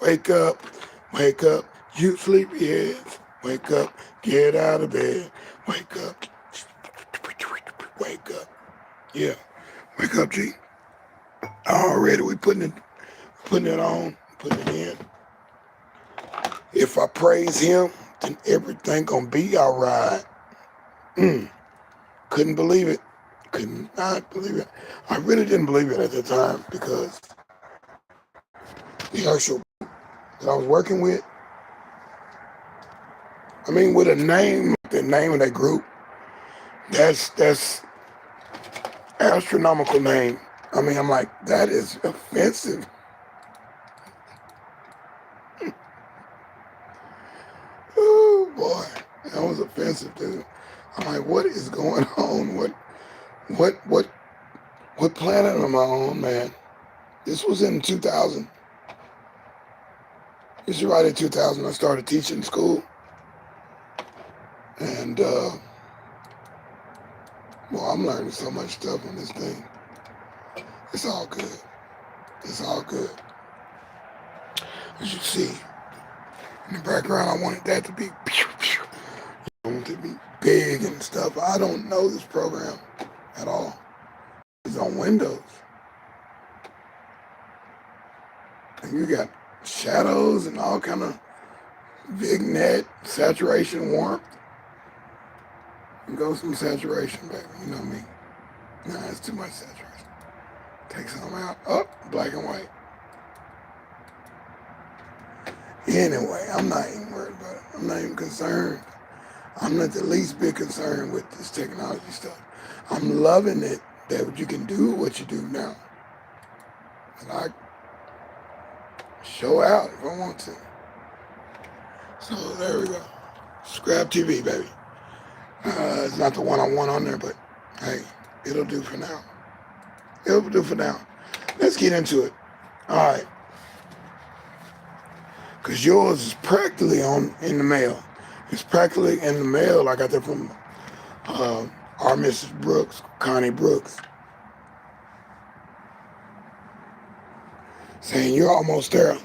Wake up, wake up, you sleepyheads. Wake up, get out of bed. Wake up, wake up. Yeah, wake up, G. Already we putting it on, putting it in. If I praise him, then everything gonna be all right. Couldn't believe it. Could not believe it. I really didn't believe it at the time because the actual that I was working with, I mean, with a name, the name of that group, that's astronomical name. I mean, I'm like, that is offensive. Oh boy, that was offensive, dude. I'm like, what is going on? What what planet am I on, man? This was in 2000. This is right in 2000. I started teaching school, and well, I'm learning so much stuff on this thing. It's all good. It's all good. As you see in the background, I wanted that to be pew, pew. I want it to be big and stuff. I don't know this program at all. It's on Windows. And you got shadows and all kind of vignette, saturation, warmth. And go some saturation, baby. You know me. Nah, it's too much saturation. Take some out. Up, black and white. Anyway, I'm not even worried about it. I'm not even concerned. I'm not the least bit concerned with this technology stuff. I'm loving it that you can do what you do now. And I show out if I want to. So there we go. Scrap TV, baby. It's not the one I want on there, but hey, it'll do for now. It'll do for now. Let's get into it. All right. Because yours is practically in the mail. It's practically in the mail. I got that from our Mrs. Brooks, Connie Brooks, saying you're almost there.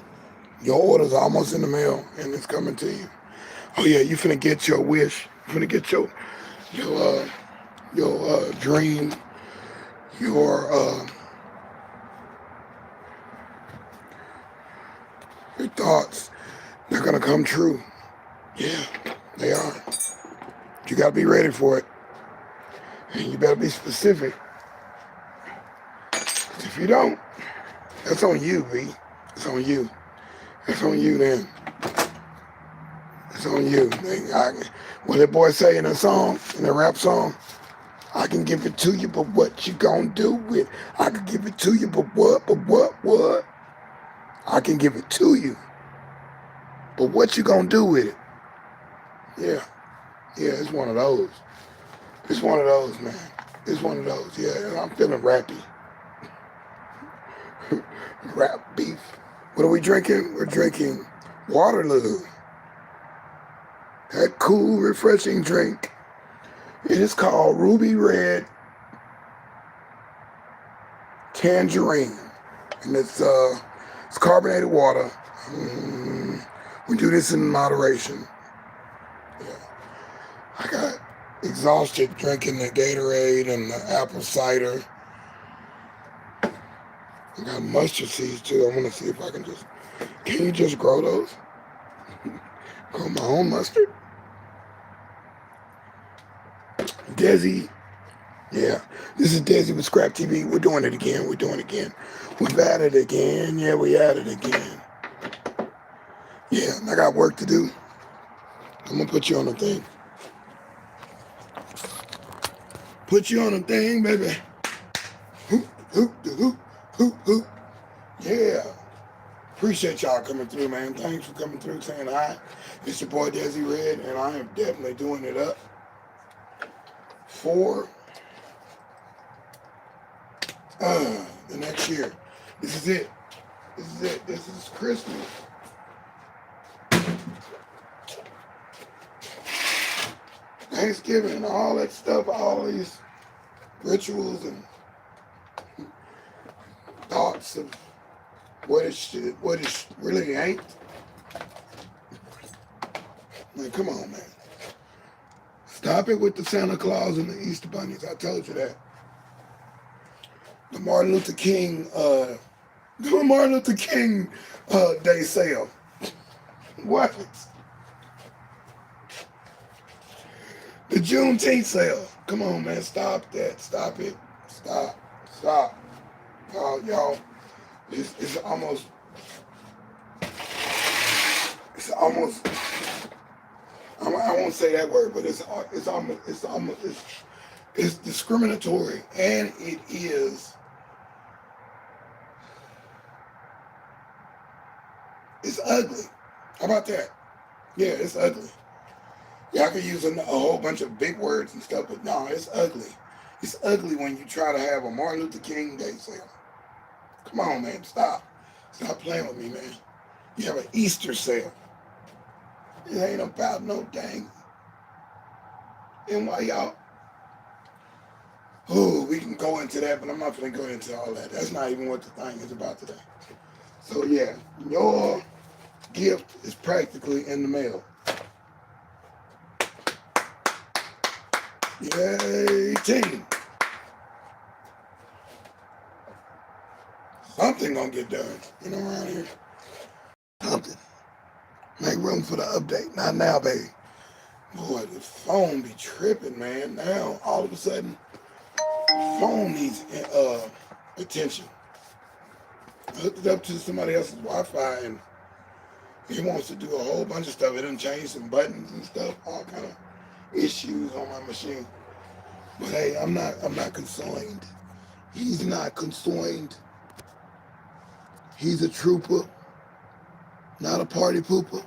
Your order's almost in the mail, and it's coming to you. Oh yeah, you finna get your wish. You finna get your dream, your thoughts. They're gonna come true. Yeah, they are. You gotta be ready for it, and you better be specific. If you don't, that's on you, B. It's on you. It's on you then. It's on you. What that boy say in a song, in a rap song? I can give it to you, but what you gonna do with it? I can give it to you, but what? I can give it to you, but what you gonna do with it? Yeah, it's one of those. It's one of those, man. It's one of those. Yeah, I'm feeling rappy. Rap beef. What are we drinking? We're drinking Waterloo. That cool, refreshing drink. It is called Ruby Red Tangerine, and it's carbonated water. We do this in moderation. Yeah, I got exhausted drinking the Gatorade and the apple cider. I got mustard seeds too. I want to see if I can just. Can you just grow those? Grow my own mustard? DeSz'e. Yeah, this is DeSz'e with Scrap TV. We're doing it again. We've added it again. Yeah, we added it again. Yeah, I got work to do. I'm going to put you on the thing. Put you on the thing, baby. Hoop, hoop, hoop, hoop, hoop. Yeah. Appreciate y'all coming through, man. Thanks for coming through, saying hi. It's your boy, DeSz'e Red, and I am definitely doing it up for the next year. This is it. This is Christmas. Thanksgiving, all that stuff, all these rituals and thoughts of what it really ain't. Like, come on, man. Stop it with the Santa Claus and the Easter bunnies. I told you that. The Martin Luther King Day sale. What? The Juneteenth sale. Come on, man. Stop that. Stop it. Stop. Stop. Y'all. It's almost. I won't say that word, but it's discriminatory, and it is. It's ugly. How about that? Yeah, it's ugly. Y'all can use a whole bunch of big words and stuff, but no, it's ugly. It's ugly when you try to have a Martin Luther King Day sale. Come on, man, stop. Stop playing with me, man. You have an Easter sale. It ain't about no dang. And why y'all? Oh, we can go into that, but I'm not going to go into all that. That's not even what the thing is about today. So yeah, your gift is practically in the mail. Yay, team. Something gonna get done, around here. Something. Make room for the update. Not now, baby. Boy, the phone be tripping, man. Now, all of a sudden, the phone needs attention. I hooked it up to somebody else's Wi-Fi, and he wants to do a whole bunch of stuff. It done changed some buttons and stuff, all kind of issues on my machine. But hey, I'm not concerned. He's not concerned. He's a trooper, not a party pooper.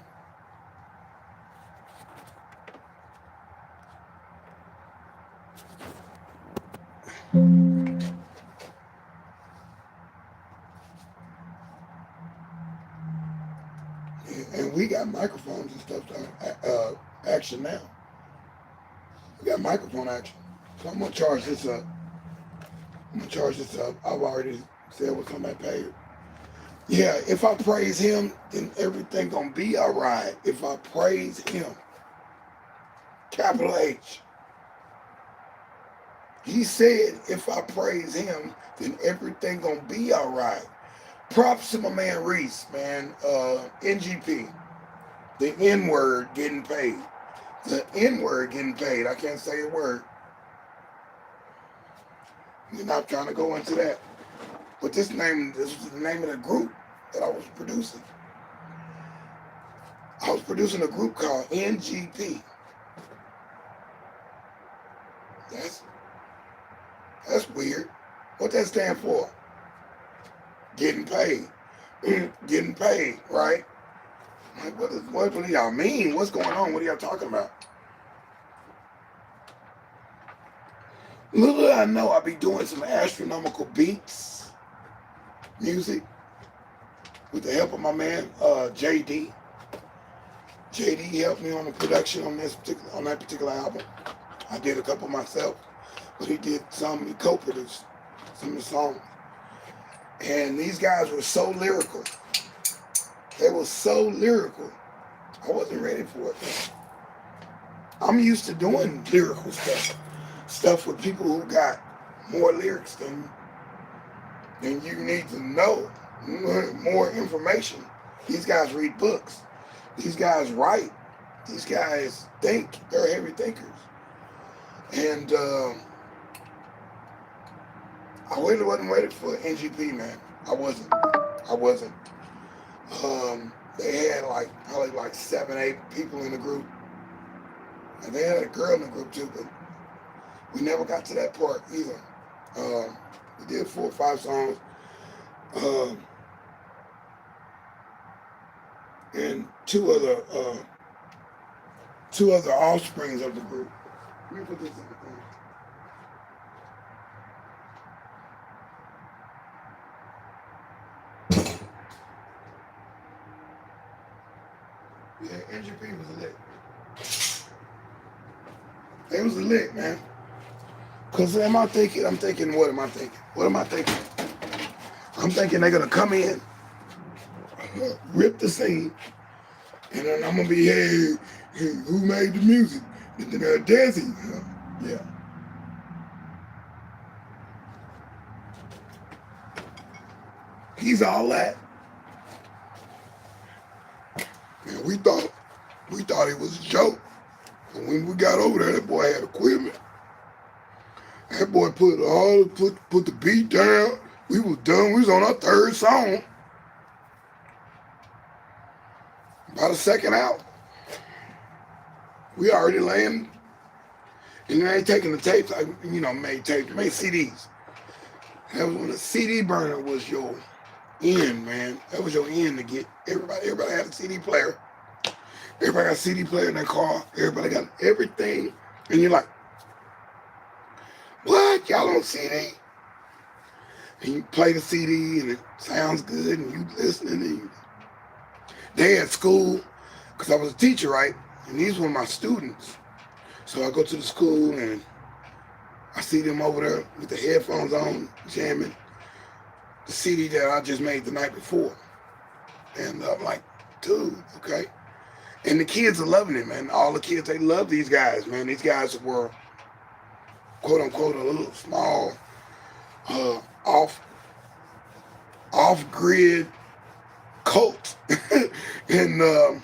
And we got microphones and stuff to action now. We got microphone action. So I'm gonna charge this up. I've already said what's on that page. Yeah, if I praise him, then everything gonna be all right. If I praise him. Capital H. He said, if I praise him, then everything gonna be all right. Props to my man Reece, man. NGP. The N-word getting paid. The N-word getting paid. I can't say a word. You're not trying to go into that. But this was the name of the group that I was producing. I was producing a group called NGP. That's weird. What that stand for? Getting paid. Getting paid, right? Like, what do y'all mean? What's going on? What are y'all talking about? Little did I know I'd be doing some astronomical beats, music, with the help of my man, JD. JD helped me on the production on that particular album. I did a couple myself, but he did some, he co-produced some of the songs. And these guys were so lyrical. They were so lyrical. I wasn't ready for it, man. I'm used to doing lyrical stuff. Stuff with people who got more lyrics than you need to know. More information. These guys read books. These guys write. These guys think. They're heavy thinkers. And I really wasn't ready for NGP, man. I wasn't. They had probably 7, 8 people in the group. And they had a girl in the group too, but we never got to that part either. We did 4 or 5 songs. And two other offsprings of the group. Let me put this in the thing. Yeah, NGP was lit. It was lit, man. Because what am I thinking? I'm thinking. I'm thinking they're going to come in rip the scene, and then I'm gonna be, hey, who made the music? And then deSz'e, yeah. He's all that. And we thought it was a joke. And when we got over there, that boy had equipment. That boy put the beat down. We was done. We was on our third song. About a second out. We already laying. And they ain't taking the tapes. Like, made tapes, made CDs. That was when the CD burner was your end, man. That was your end to get everybody. Everybody had a CD player. Everybody got a CD player in their car. Everybody got everything. And you're like, what? Y'all on CD? And you play the CD and it sounds good and you listening. And they at school, because I was a teacher, right? And these were my students. So I go to the school and I see them over there with the headphones on, jamming the CD that I just made the night before. And I'm like, dude, okay. And the kids are loving it, man. All the kids, they love these guys, man. These guys were, quote unquote, a little small, off-grid cult. And the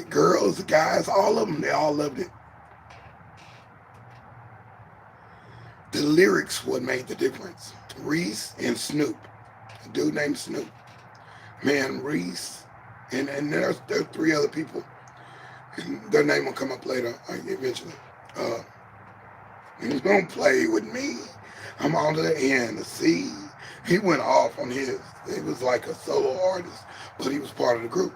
girls, the guys, all of them, they all loved it. The lyrics what made the difference. Reece and Snoop. A dude named Snoop. Man, Reece, and there's three other people. And their name will come up later, eventually. He's gonna play with me. I'm on to the end. See, he went off on his. It was like a solo artist, but he was part of the group.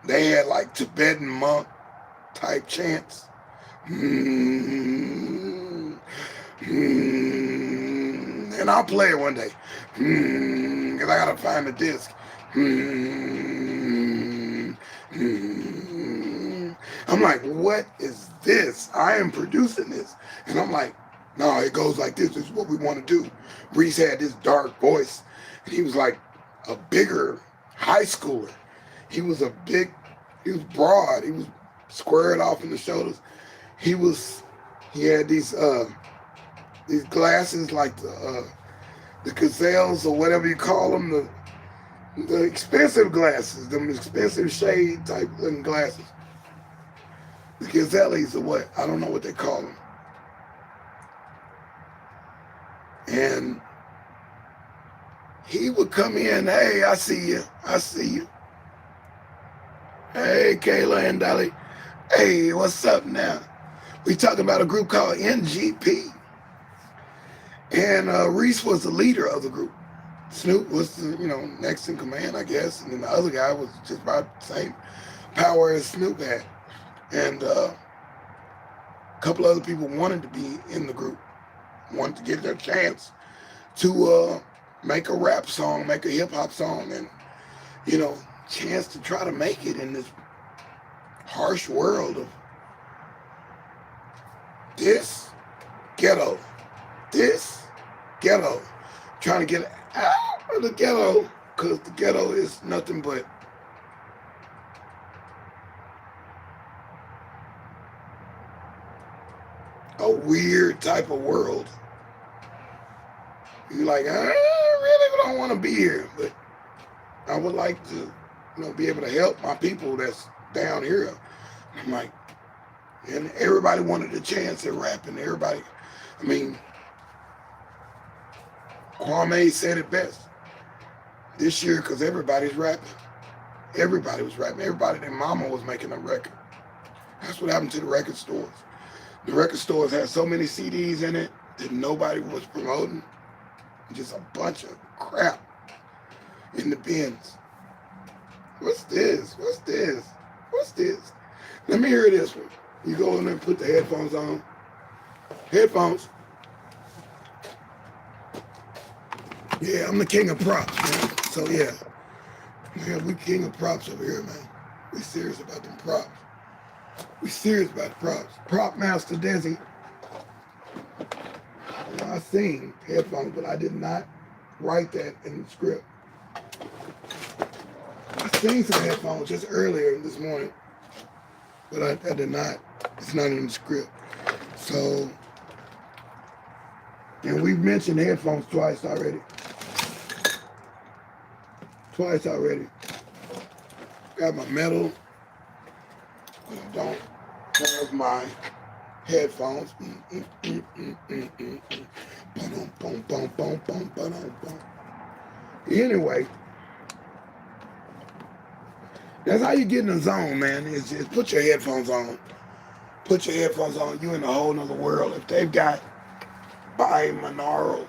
They had like Tibetan monk type chants. And I'll play it one day. Because I gotta find the disc. I'm like, what is this? I am producing this. And I'm like, no, it goes like this. This is what we want to do. Reece had this dark voice. And he was like a bigger high schooler. He was broad. He was squared off in the shoulders. He had these glasses like the gazelles or whatever you call them, the expensive glasses, them expensive shade type looking glasses. The gazelles or what? I don't know what they call them. And he would come in, hey, I see you. Hey, Kayla and Dolly. Hey, what's up now? We talking about a group called NGP. And Reece was the leader of the group. Snoop was, next in command, I guess. And then the other guy was just about the same power as Snoop had. And a couple other people wanted to be in the group, wanted to get their chance to make a rap song, make a hip hop song, and, chance to try to make it in this harsh world of this ghetto, trying to get out of the ghetto, because the ghetto is nothing but a weird type of world. You're like, I really don't want to be here, but I would like to, be able to help my people that's down here. I'm like, and everybody wanted a chance at rapping. Everybody, Kwame said it best this year, because everybody's rapping. Everybody was rapping. Everybody, their mama was making a record. That's what happened to the record stores. The record stores had so many CDs in it that nobody was promoting. Just a bunch of crap in the bins. What's this? Let me hear this one. You go in there and put the headphones on. Headphones. Yeah, I'm the king of props, man. So yeah, we king of props over here, man. We serious about them props. We serious about the props. Prop master deSz'e. I sing headphones, but I did not write that in the script. I seen some headphones just earlier this morning, but I did not. It's not in the script. So, and we've mentioned headphones twice already. Got my metal, but I don't have my headphones. Anyway, that's how you get in the zone, man. Is put your headphones on. Put your headphones on. You in a whole nother world. If they've got binaural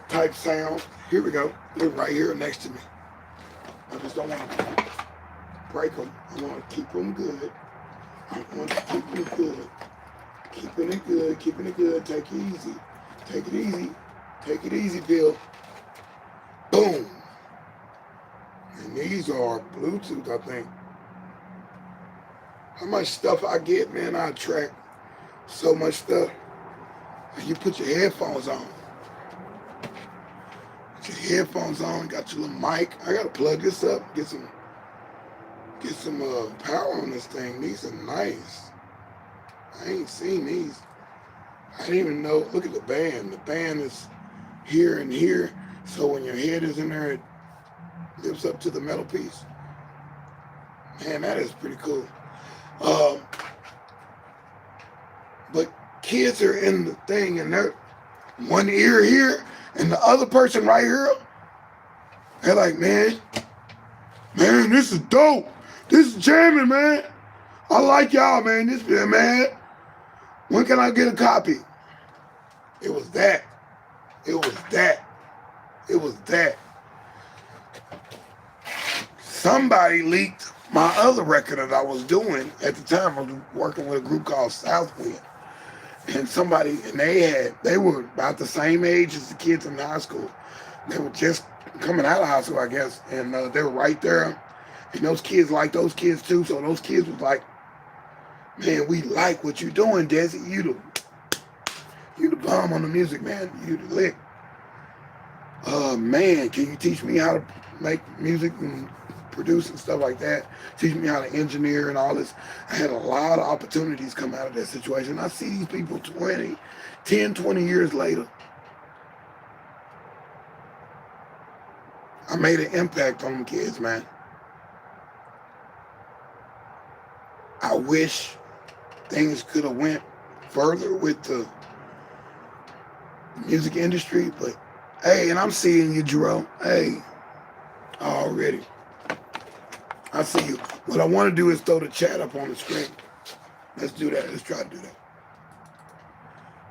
type sound, here we go. They're right here next to me. I just don't want to break them. I want to keep them good. I want to keep them good. Keeping it good. Keeping it good. Take it easy. Take it easy. Take it easy, Bill. Boom. And these are Bluetooth, I think. How much stuff I get, man, I attract so much stuff. You put your headphones on. Put your headphones on, got your little mic. I gotta plug this up, get some power on this thing. These are nice. I ain't seen these. I didn't even know, look at the band. The band is here and here. So when your head is in there, it lifts up to the metal piece. Man, that is pretty cool. But kids are in the thing and they're one ear here and the other person right here, they're like, man, this is dope. This is jamming, man. I like y'all, man. This, man. When can I get a copy? It was that. Somebody leaked my other record that I was doing at the time. I was working with a group called Southwind. And they were about the same age as the kids in high school. They were just coming out of high school, I guess. And they were right there. And those kids liked those kids too. So those kids was like, man, we like what you're doing, DeSz'e. You the bomb on the music, man. You the lick. Man, can you teach me how to make music and produce and stuff like that? Teach me how to engineer and all this. I had a lot of opportunities come out of that situation. I see these people 10, 20 years later. I made an impact on them kids, man. I wish things could have went further with the music industry, but hey, and I'm seeing you, Jerome. Hey, already. I see you. What I want to do is throw the chat up on the screen. Let's do that. Let's try to do that.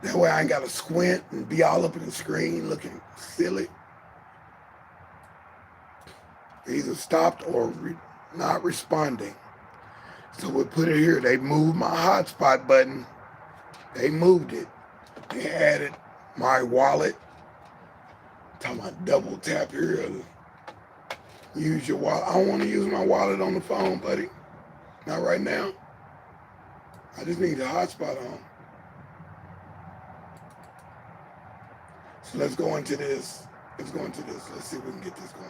That way I ain't got to squint and be all up in the screen looking silly. Either stopped or not responding. So we put it here. They moved my hotspot button. They moved it. They added my wallet. Talking about double tap here. Use your wallet. I don't want to use my wallet on the phone, buddy. Not right now. I just need the hotspot on. So let's go into this. Let's see if we can get this going.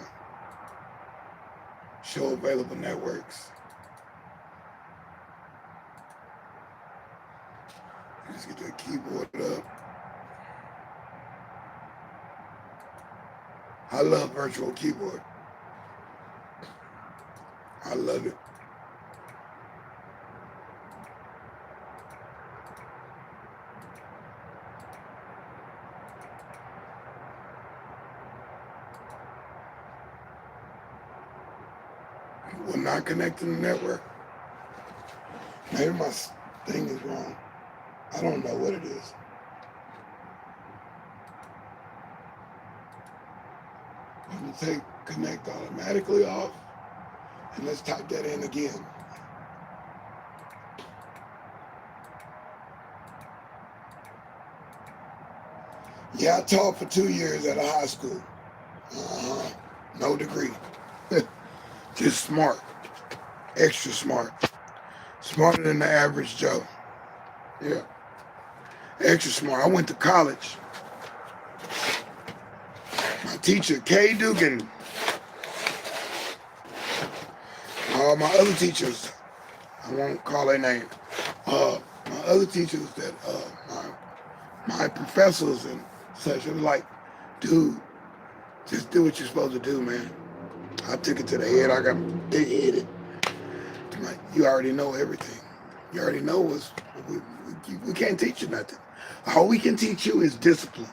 Show available networks. Let's get that keyboard up. I love virtual keyboard. I love it. Will not connect to the network. Maybe my thing is wrong. I don't know what it is. I'm going to take connect automatically off. And let's type that in again. Yeah, I taught for 2 years at a high school. No degree. Just smart. Extra smart. Smarter than the average Joe. Yeah. Extra smart. I went to college. My teacher, Kay Dugan. My other teachers, I won't call their name. My other teachers that, my professors and such, it was like, dude, just do what you're supposed to do, man. I took it to the head. I got big-headed. Like, you already know everything. You already know we can't teach you nothing. All we can teach you is discipline.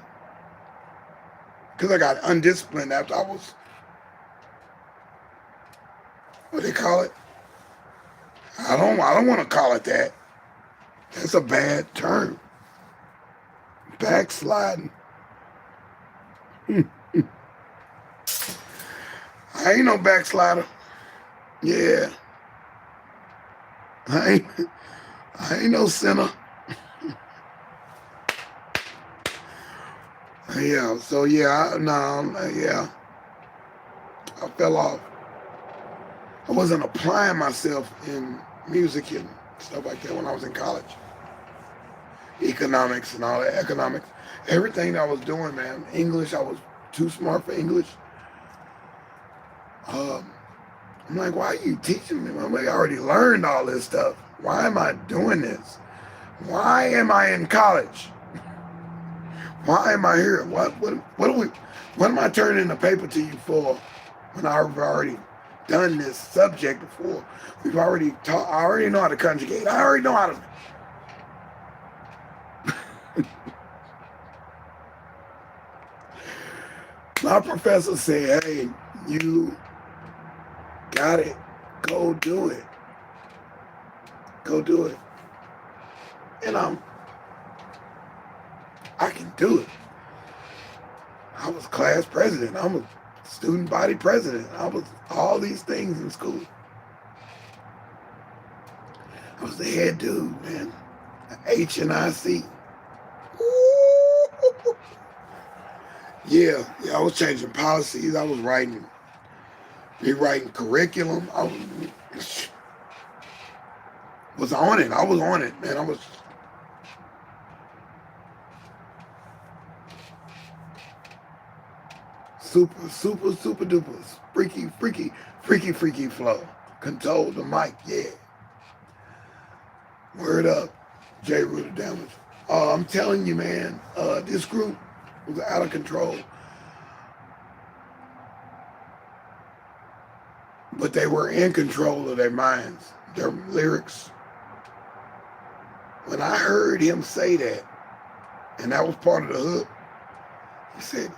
Because I got undisciplined after I was, what they call it? I don't want to call it that. That's a bad term. Backsliding. I ain't no backslider. Yeah. I ain't no sinner. Yeah, so yeah, yeah. I fell off. I wasn't applying myself in music and stuff like that when I was in college. Economics and all that, economics. Everything that I was doing, man. English, I was too smart for English. I'm like, why are you teaching me? I already learned all this stuff. Why am I doing this? Why am I in college? Why am I here? What am I turning the paper to you for when I've already done this subject before? We've already taught, I already know how to conjugate. I already know how to. My professor said, hey, you got it. Go do it. Go do it. And I can do it. I was class president. I was student body president. I was all these things in school. I was the head dude, man. H&IC. Yeah, I was changing policies. I was rewriting curriculum. I was on it. I was on it, man. I was. Super duper. Freaky flow. Control the mic, yeah. Word up. J Root of Damage. I'm telling you, man, this group was out of control. But they were in control of their minds, their lyrics. When I heard him say that, and that was part of the hook, he said,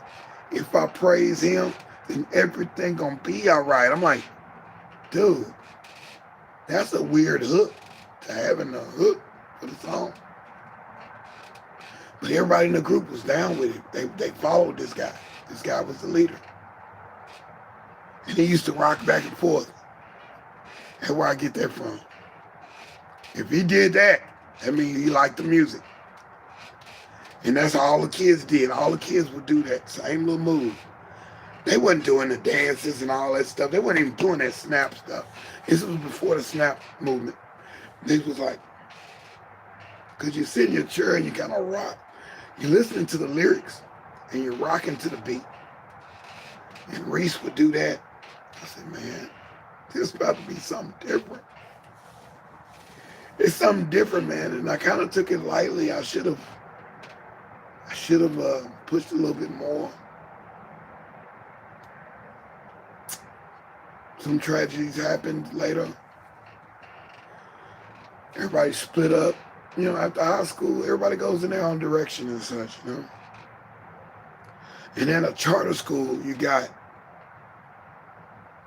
if I praise him, then everything gonna be all right. I'm like, dude, that's a weird hook to having a hook for the song. But everybody in the group was down with it. They followed this guy. This guy was the leader. And he used to rock back and forth. That's where I get that from. If he did that, that means he liked the music. And that's all the kids did. All the kids would do that same little move. They wasn't doing the dances and all that stuff. They weren't even doing that snap stuff. This was before the snap movement. This was like, because you sit in your chair and you kind of rock. You're listening to the lyrics and you're rocking to the beat. And Reece would do that. I said, man, this is about to be something different. It's something different, man. And I kind of took it lightly. I should have pushed a little bit more. Some tragedies happened later. Everybody split up. You know, after high school, everybody goes in their own direction and such, you know. And in a charter school, you got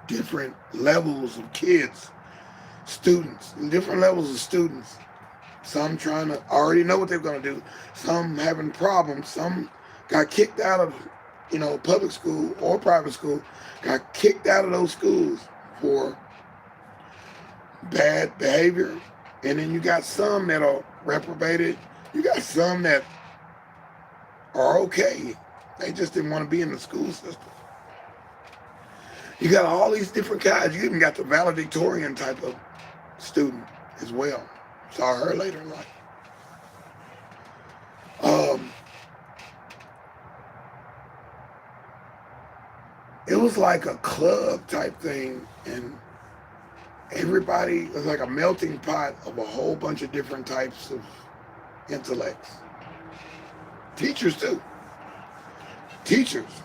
different levels of kids, students, different levels of students. Some trying to already know what they're going to do. Some having problems. Some got kicked out of, you know, public school or private school, got kicked out of those schools for bad behavior. And then you got some that are reprobated. You got some that are okay. They just didn't want to be in the school system. You got all these different kinds. You even got the valedictorian type of student as well. Saw her later in life. It was like a club type thing, and everybody was like a melting pot of a whole bunch of different types of intellects. Teachers too. Teachers.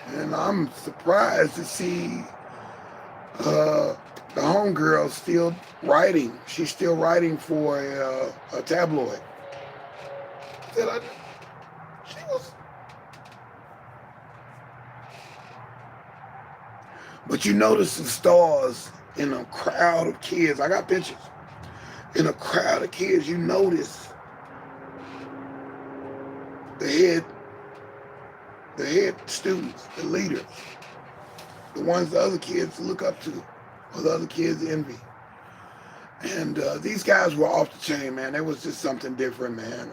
And I'm surprised to see the homegirl still writing. She's still writing for a tabloid. She was. But you notice the stars in a crowd of kids. I got pictures. In a crowd of kids, you notice the head students, the leaders, the ones the other kids look up to, or the other kids envy. And these guys were off the chain, man. It was just something different, man.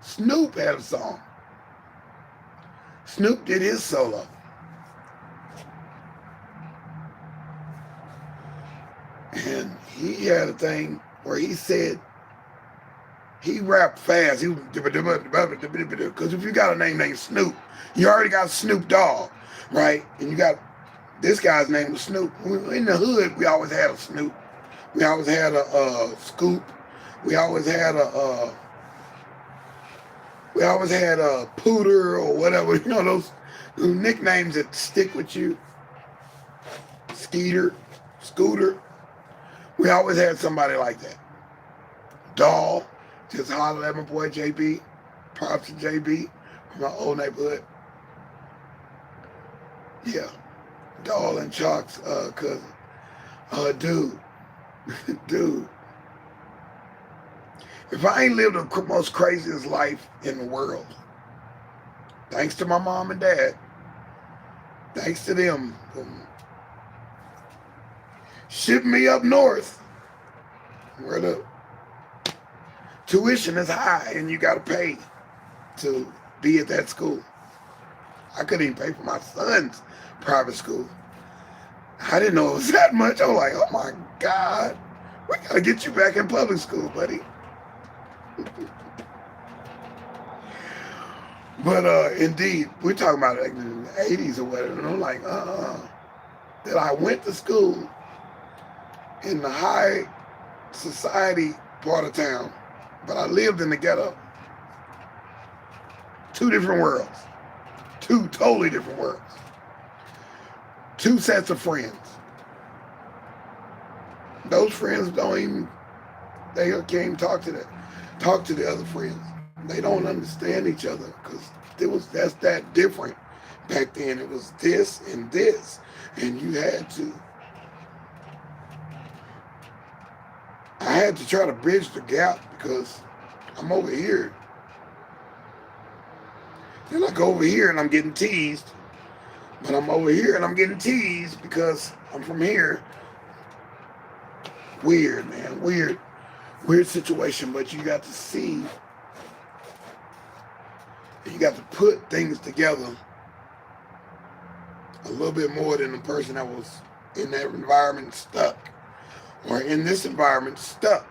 Snoop had a song. Snoop did his solo. And he had a thing where he said, he rapped fast. Because if you got a name named Snoop, you already got Snoop Dogg, right? And you got, this guy's name was Snoop. In the hood, we always had a Snoop. We always had a Scoop. We always had a Pooter or whatever. You know, those nicknames that stick with you. Skeeter, Scooter. We always had somebody like that. Doll, just hollered at my boy JB. Props to JB from my old neighborhood. Yeah, Doll and Chalk's cousin. Dude. Dude. If I ain't lived the most craziest life in the world, thanks to my mom and dad, thanks to them, shipping me up north, where the tuition is high and you got to pay to be at that school. I couldn't even pay for my son's private school. I didn't know it was that much. I was like, oh my God, we got to get you back in public school, buddy. But indeed, we're talking about like the 80s or whatever, and I'm like, that I went to school in the high society part of town, but I lived in the ghetto. Two different worlds. Two totally different worlds. Two sets of friends. Those friends they can't even talk to the other friends. They don't understand each other because that's that different. Back then it was this, and I had to try to bridge the gap because I'm over here. Then I go over here and I'm getting teased. But I'm over here and I'm getting teased because I'm from here. Weird, man. Weird situation. But you got to see, you got to put things together a little bit more than the person that was in that environment stuck, or in this environment stuck.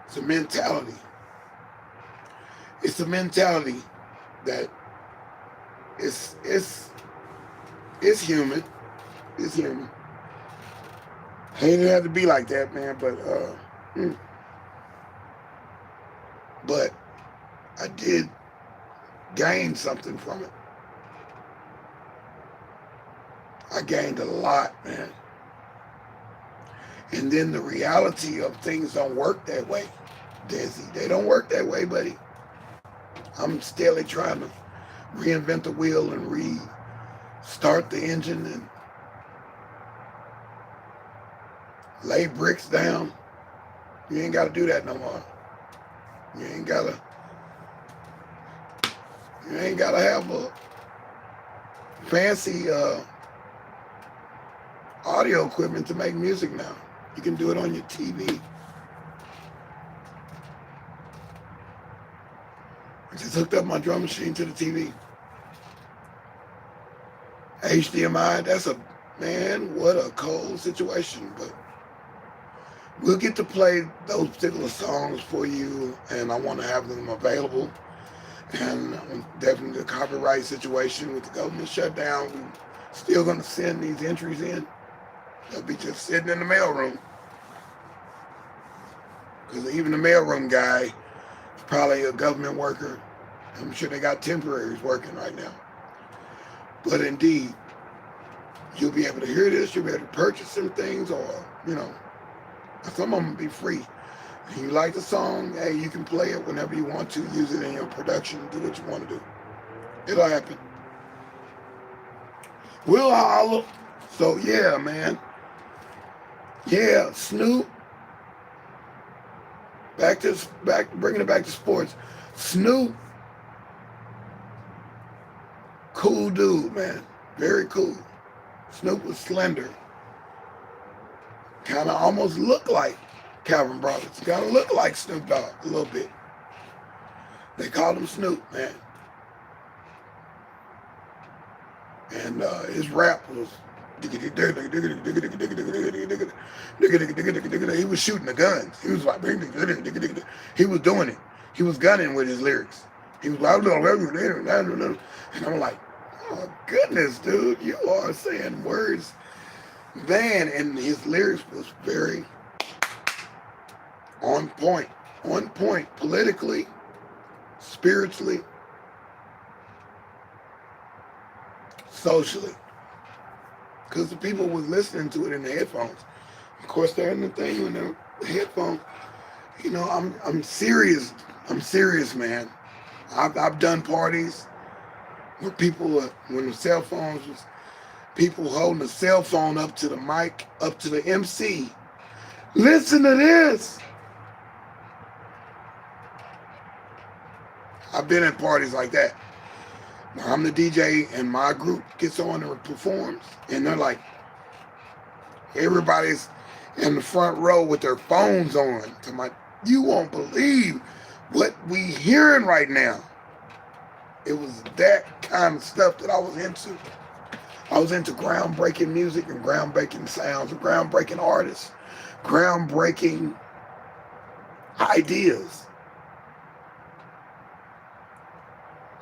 It's a mentality. It's a mentality that it's human. It's human. Hate it had to be like that, man, but I did gain something from it. I gained a lot, man. And then the reality of things don't work that way, deSz'e. They don't work that way, buddy. I'm still trying to reinvent the wheel and restart the engine and lay bricks down. You ain't got to do that no more. You ain't got to have a fancy audio equipment to make music now. You can do it on your TV. I just hooked up my drum machine to the TV. HDMI, man, what a cold situation. But we'll get to play those particular songs for you, and I want to have them available. And definitely the copyright situation with the government shutdown, we're still going to send these entries in. They'll be just sitting in the mailroom. Because even the mailroom guy is probably a government worker. I'm sure they got temporaries working right now. But indeed, you'll be able to hear this, you'll be able to purchase some things, or, some of them will be free. If you like the song, hey, you can play it whenever you want to, use it in your production, do what you want to do. It'll happen. We'll holler. So yeah, man. Yeah, Snoop. Bringing it back to sports. Snoop, cool dude, man. Very cool. Snoop was slender. Kind of almost looked like Calvin Brothers. Kind of looked like Snoop Dogg a little bit. They called him Snoop, man. And his rap was he was shooting the guns. He was like he was doing it. He was gunning with his lyrics. He was and I'm like, oh goodness, dude, you are saying words, man. And his lyrics was very on point politically, spiritually, socially, because the people was listening to it in the headphones. Of course, they're in the thing in the headphones. I'm serious. I'm serious, man. I've done parties where when the cell phones was people holding the cell phone up to the mic, up to the MC. Listen to this. I've been at parties like that. I'm the DJ and my group gets on and performs, and they're like, everybody's in the front row with their phones on. You won't believe what we hearing right now. It was that kind of stuff that I was into. I was into groundbreaking music and groundbreaking sounds and groundbreaking artists, groundbreaking ideas.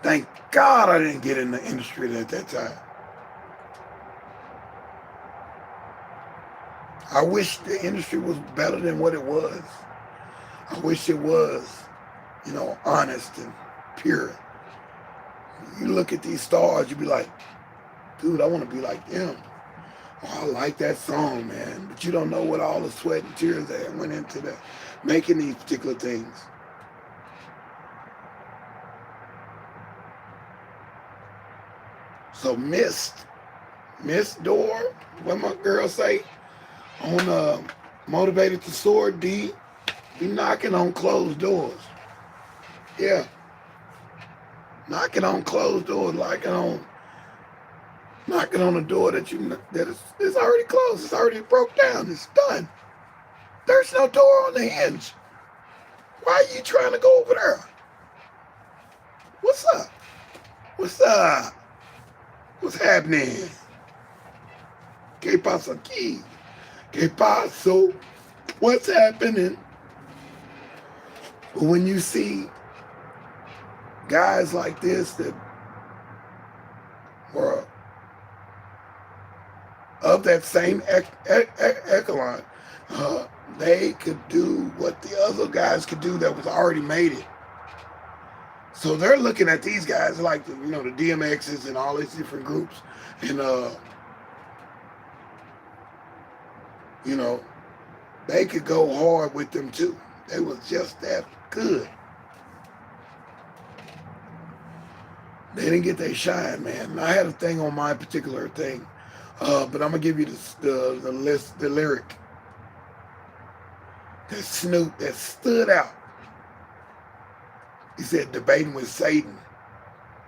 Thank God I didn't get in the industry at that time. I wish the industry was better than what it was. I wish it was, honest and pure. You look at these stars, you be like, dude, I want to be like them. Oh, I like that song, man. But you don't know what all the sweat and tears that went into that, making these particular things. So Miss Door, what my girl say on Motivated to Soar, D, be knocking on closed doors. Yeah. Knocking on closed doors, knocking on a door that is already closed. It's already broke down. It's done. There's no door on the hinge. Why are you trying to go over there? What's up? What's up? What's happening? ¿Qué pasa aquí? ¿Qué pasó? What's happening? When you see guys like this that were of that same echelon, they could do what the other guys could do that was already made it. So they're looking at these guys like the DMXs and all these different groups, and they could go hard with them too. They was just that good. They didn't get their shine, man. And I had a thing on my particular thing, but I'm gonna give you the lyric that Snoop that stood out. He said, debating with Satan.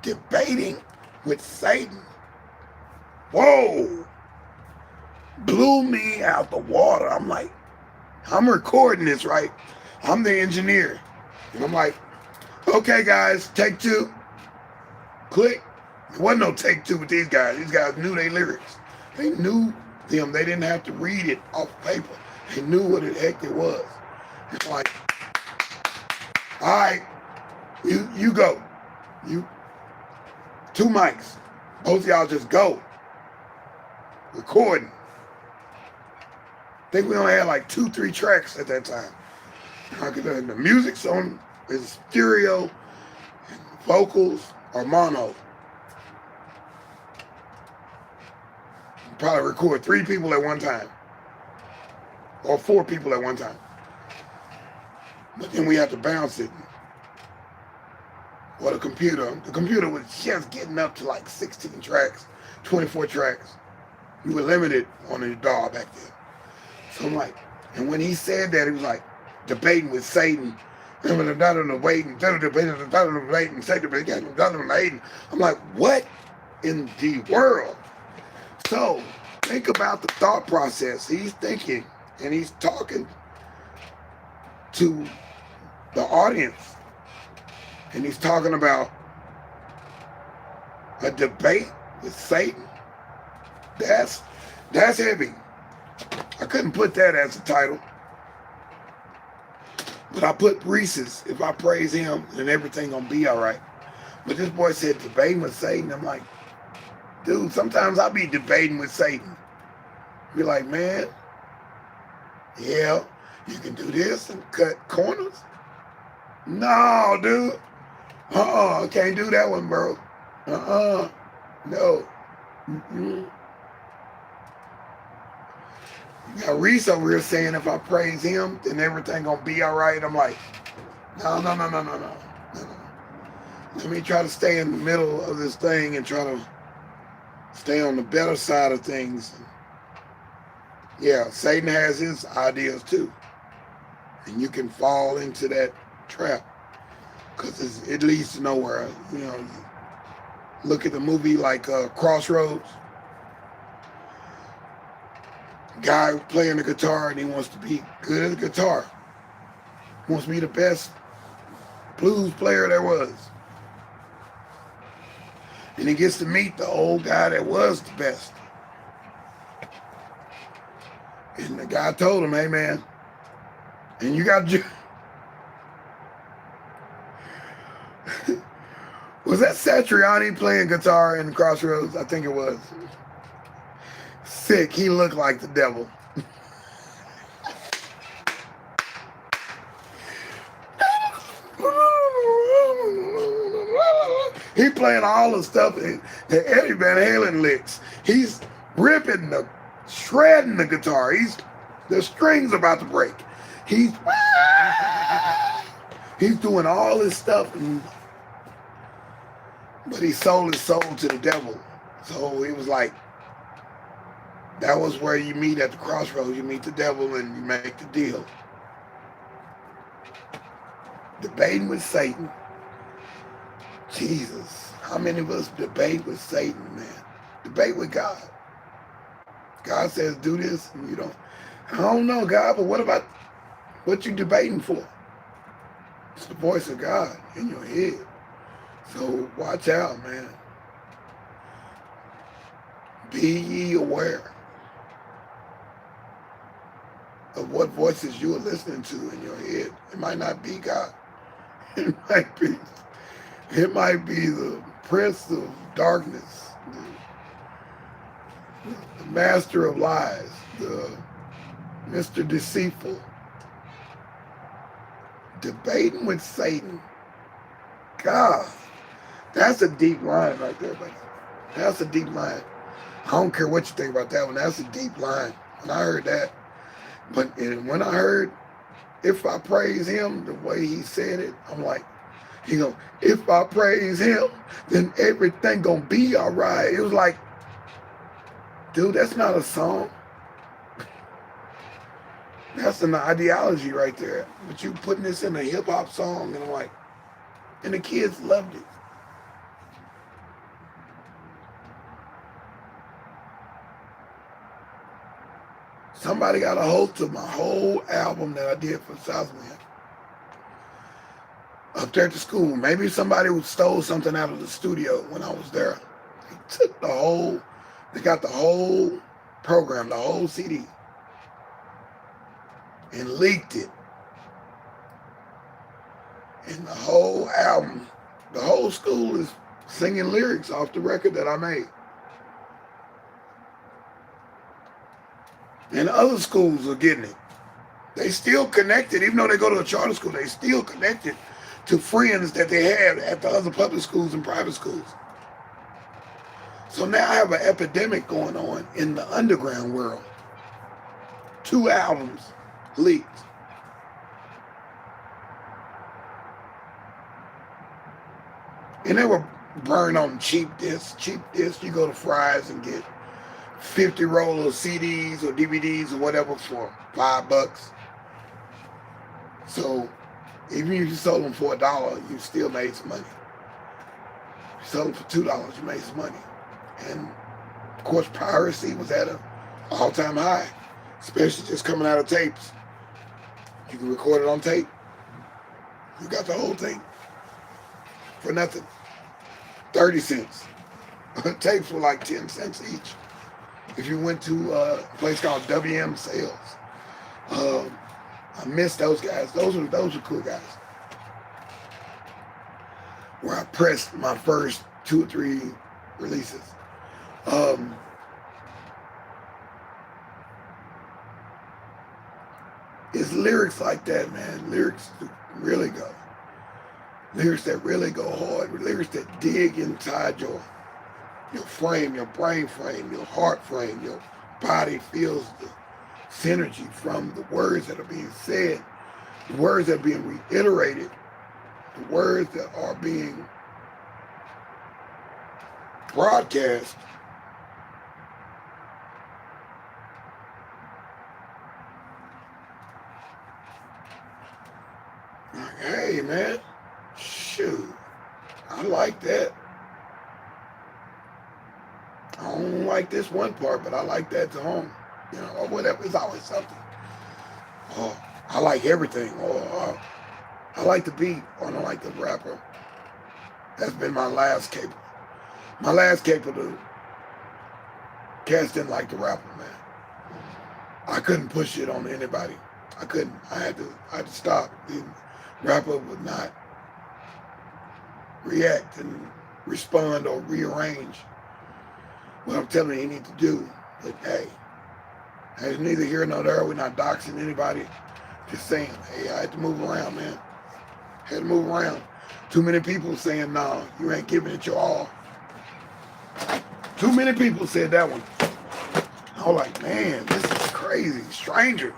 Debating with Satan. Whoa. Blew me out the water. I'm like, I'm recording this, right? I'm the engineer. And I'm like, okay, guys, take two. Click. There wasn't no take two with these guys. These guys knew their lyrics. They knew them. They didn't have to read it off paper. He knew what the heck it was. It's like, all right, you go. You 2 mics. Both of y'all just go. Recording. I think we only had like 2, 3 tracks at that time. The music's on is stereo, vocals or mono. Probably record 3 people at one time. Or 4 people at one time. But then we had to bounce it. Or the computer was just getting up to like 16 tracks, 24 tracks. You were limited on the DAW back then. So I'm like, and when he said that, he was like debating with Satan. I'm like, what in the world? So think about the thought process. He's thinking and he's talking to the audience. And he's talking about a debate with Satan. That's heavy. I couldn't put that as a title. But I put Reese's, if I praise him, then everything gonna be all right. But this boy said debating with Satan. I'm like, dude, sometimes I be debating with Satan. Be like, man, yeah, you can do this and cut corners. No, dude. I can't do that one, bro. No. You got Reece over here saying if I praise him, then everything gonna be all right. I'm like, no. Let me try to stay in the middle of this thing and try to stay on the better side of things. Yeah, Satan has his ideas too. And you can fall into that trap because it leads to nowhere. You know, look at the movie like Crossroads. Guy playing the guitar and he wants to be good at the guitar. He wants to be the best blues player there was. And he gets to meet the old guy that was the best. And the guy told him, hey man, and you got was that Satriani playing guitar in Crossroads? I think it was. Sick, he looked like the devil. He playing all the stuff that Eddie Van Halen licks. He's ripping shredding the guitar. The string's about to break. He's doing all this stuff, but he sold his soul to the devil. So he was like, that was where you meet at the crossroads. You meet the devil and you make the deal. Debating with Satan. Jesus. How many of us debate with Satan, man? Debate with God. God says do this and you don't. I don't know, God, but what about what you debating for? It's the voice of God in your head. So watch out, man. Be ye aware of what voices you are listening to in your head. It might not be God. It might be the prince of darkness, the master of lies, the Mr. Deceitful. Debating with Satan. God, that's a deep line right there, buddy. That's a deep line. I don't care what you think about that one. That's a deep line. When I heard that, when I heard, if I praise him, the way he said it, I'm like, if I praise him, then everything gonna be all right. It was like, dude, that's not a song. That's an ideology right there. But you putting this in a hip hop song, and I'm like, and the kids loved it. Somebody got a hold to my whole album that I did for Southland. Up there at the school. Maybe somebody stole something out of the studio when I was there. They took they got the whole program, the whole CD. and leaked it. And the whole album, the whole school is singing lyrics off the record that I made. And other schools are getting it. They still connected, even though they go to a charter school, they still connected to friends that they had at the other public schools and private schools. So now I have an epidemic going on in the underground world. 2 albums leaked. And they were burned on cheap discs. Cheap discs, you go to Fry's and get 50 roll of CDs or DVDs or whatever for $5. So even if you sold them for $1, you still made some money. If you sold them for $2, you made some money. And of course, piracy was at an all-time high, especially just coming out of tapes. You can record it on tape. You got the whole thing for nothing. 30 cents. Tapes were like 10 cents each. If you went to a place called WM Sales, I miss those guys. Those were cool guys. Where I pressed my first 2 or 3 releases. It's lyrics like that, man. Lyrics that really go. Lyrics that really go hard. Lyrics that dig inside your frame, your brain frame, your heart frame. Your body feels the synergy from the words that are being said, the words that are being reiterated, the words that are being broadcast. Like, hey, man, shoot, I like that. I don't like this one part, but I like that tone, you know, or whatever. It's always something. Oh, I like everything. Or I like the beat, or I don't like the rapper. That's been my last caper. My last caper, the cats didn't like the rapper, man. I couldn't push it on anybody. I couldn't. I had to stop. The rapper would not react and respond or rearrange what I'm telling you he needs to do. But hey, it's neither here nor there. We're not doxing anybody. Just saying, hey, I had to move around, man. Had to move around. Too many people saying, no, you ain't giving it your all. Too many people said that one. I was like, man, this is crazy. Strangers.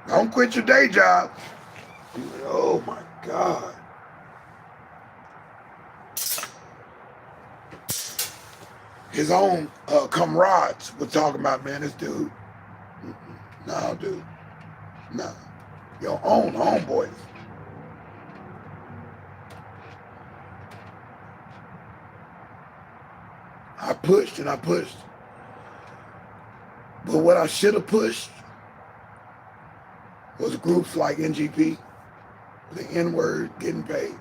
Don't quit your day job. I'm like, oh my God. His own comrades were talking about, man, this dude. No, dude. No. Your own homeboys. I pushed and I pushed. But what I should have pushed was groups like NGP, the N-word getting paid.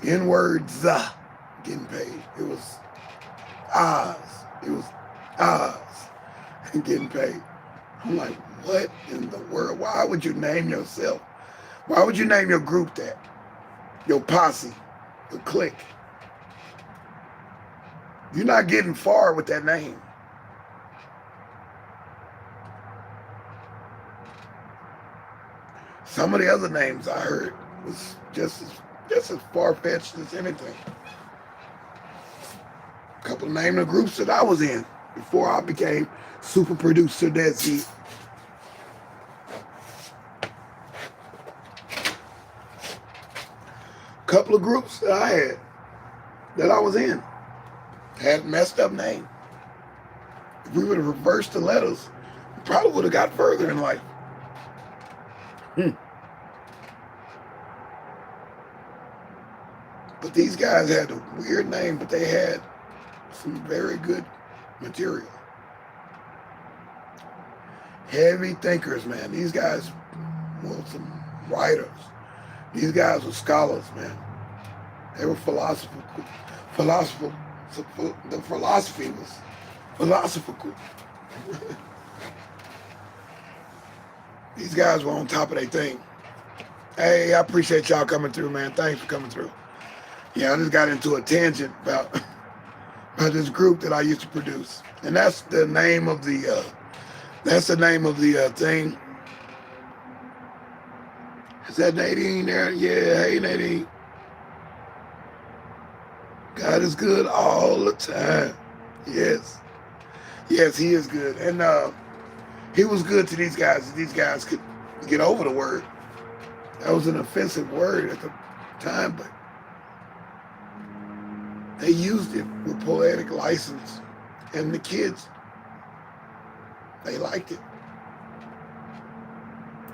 N-words getting paid. It was Oz. It was Oz getting paid. I'm like, what in the world? Why would you name yourself? Why would you name your group that? Your posse, your clique. You're not getting far with that name. Some of the other names I heard was just as far-fetched as anything. A couple of names of groups that I was in before I became super producer deSz'e. Couple of groups that I had, that I was in, had messed up name. If we would have reversed the letters, we probably would have got further in life. But these guys had a weird name, but they had some very good material. Heavy thinkers, man. These guys were some writers. These guys were scholars, man. They were philosophical. The philosophy was philosophical. These guys were on top of their thing. Hey, I appreciate y'all coming through, man. Thanks for coming through. Yeah, I just got into a tangent about this group that I used to produce, and that's the name of the thing. Is that Nadine there? Yeah, hey Nadine. God is good all the time. Yes, yes, He is good, and He was good to these guys. These guys could get over the word. That was an offensive word at the time, but they used it with poetic license, and the kids, they liked it.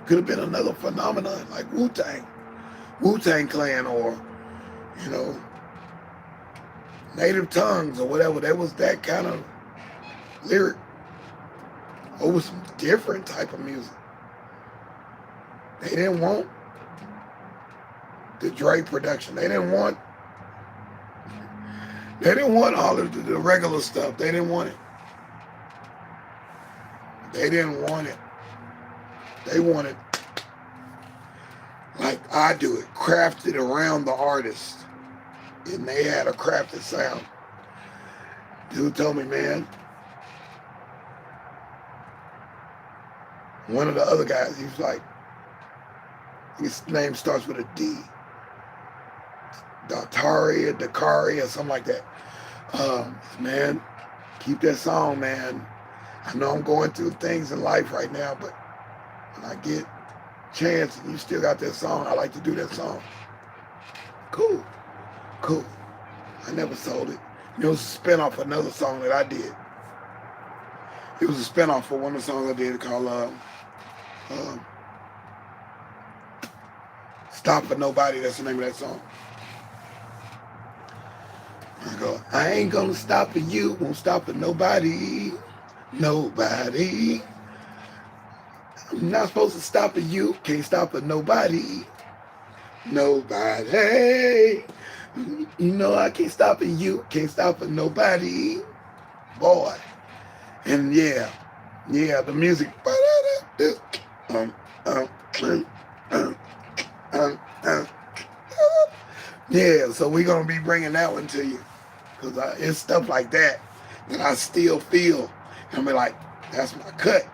Could have been another phenomenon like Wu-Tang Clan, or, you know, Native Tongues or whatever. That was that kind of lyric over some different type of music. They didn't want the Dre production. They didn't want all of the regular stuff. They didn't want it. They didn't want it. They wanted, like I do it, crafted around the artist. And they had a crafted sound. Dude told me, man, one of the other guys, he was like, his name starts with a D. Dakari, or something like that. Man, keep that song, man. I know I'm going through things in life right now, but when I get a chance and you still got that song, I like to do that song. Cool. I never sold it. It was a spinoff of another song that I did. It was a spinoff for one of the songs I did called Stop for Nobody. That's the name of that song. I go, I ain't gonna stop for you, won't stop for nobody. Nobody. I'm not supposed to stop for you, can't stop for nobody. Nobody. You know I can't stop for you, can't stop for nobody. Boy. And yeah, the music. Yeah, so we're going to be bringing that one to you. Because it's stuff like that I still feel. And I'm like, that's my cut.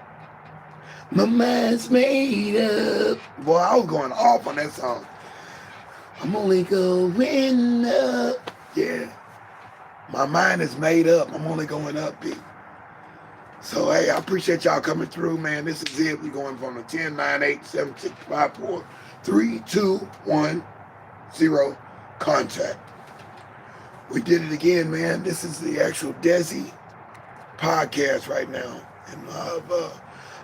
My mind's made up. Boy, I was going off on that song. I'm only going up. Yeah. My mind is made up. I'm only going up, B. So, hey, I appreciate y'all coming through, man. This is it. We're going from the 10, 9, 8, 7, 6, 5, 4, 3, 2, 1, 0, contact. We did it again, man. This is the actual deSz'e podcast right now. And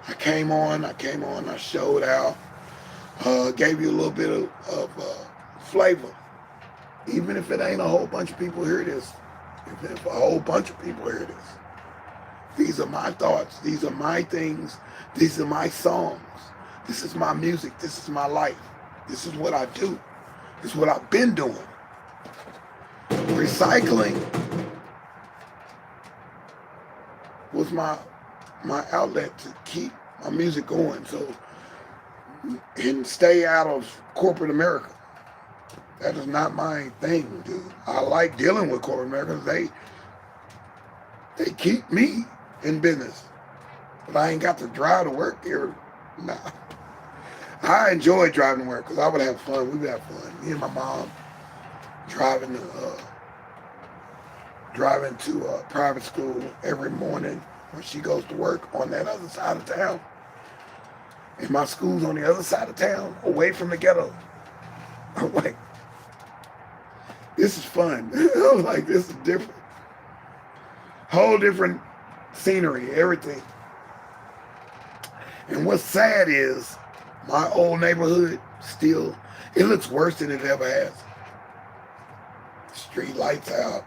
I came on, I showed out, gave you a little bit of flavor. Even if it ain't a whole bunch of people hear this, if a whole bunch of people hear this, these are my thoughts, these are my things, these are my songs, this is my music, this is my life, this is what I do, this is what I've been doing. Recycling was my outlet to keep my music going, so, and stay out of corporate America. That is not my thing, dude. I like dealing with corporate Americans. They keep me in business. But I ain't got to drive to work here. Nah. I enjoy driving to work because I would have fun. We would have fun. Me and my mom driving to private school every morning when she goes to work on that other side of town. And my school's on the other side of town, away from the ghetto. I'm like, this is fun. I was like, this is different. Whole different scenery, everything. And what's sad is my old neighborhood still, it looks worse than it ever has. Street lights out.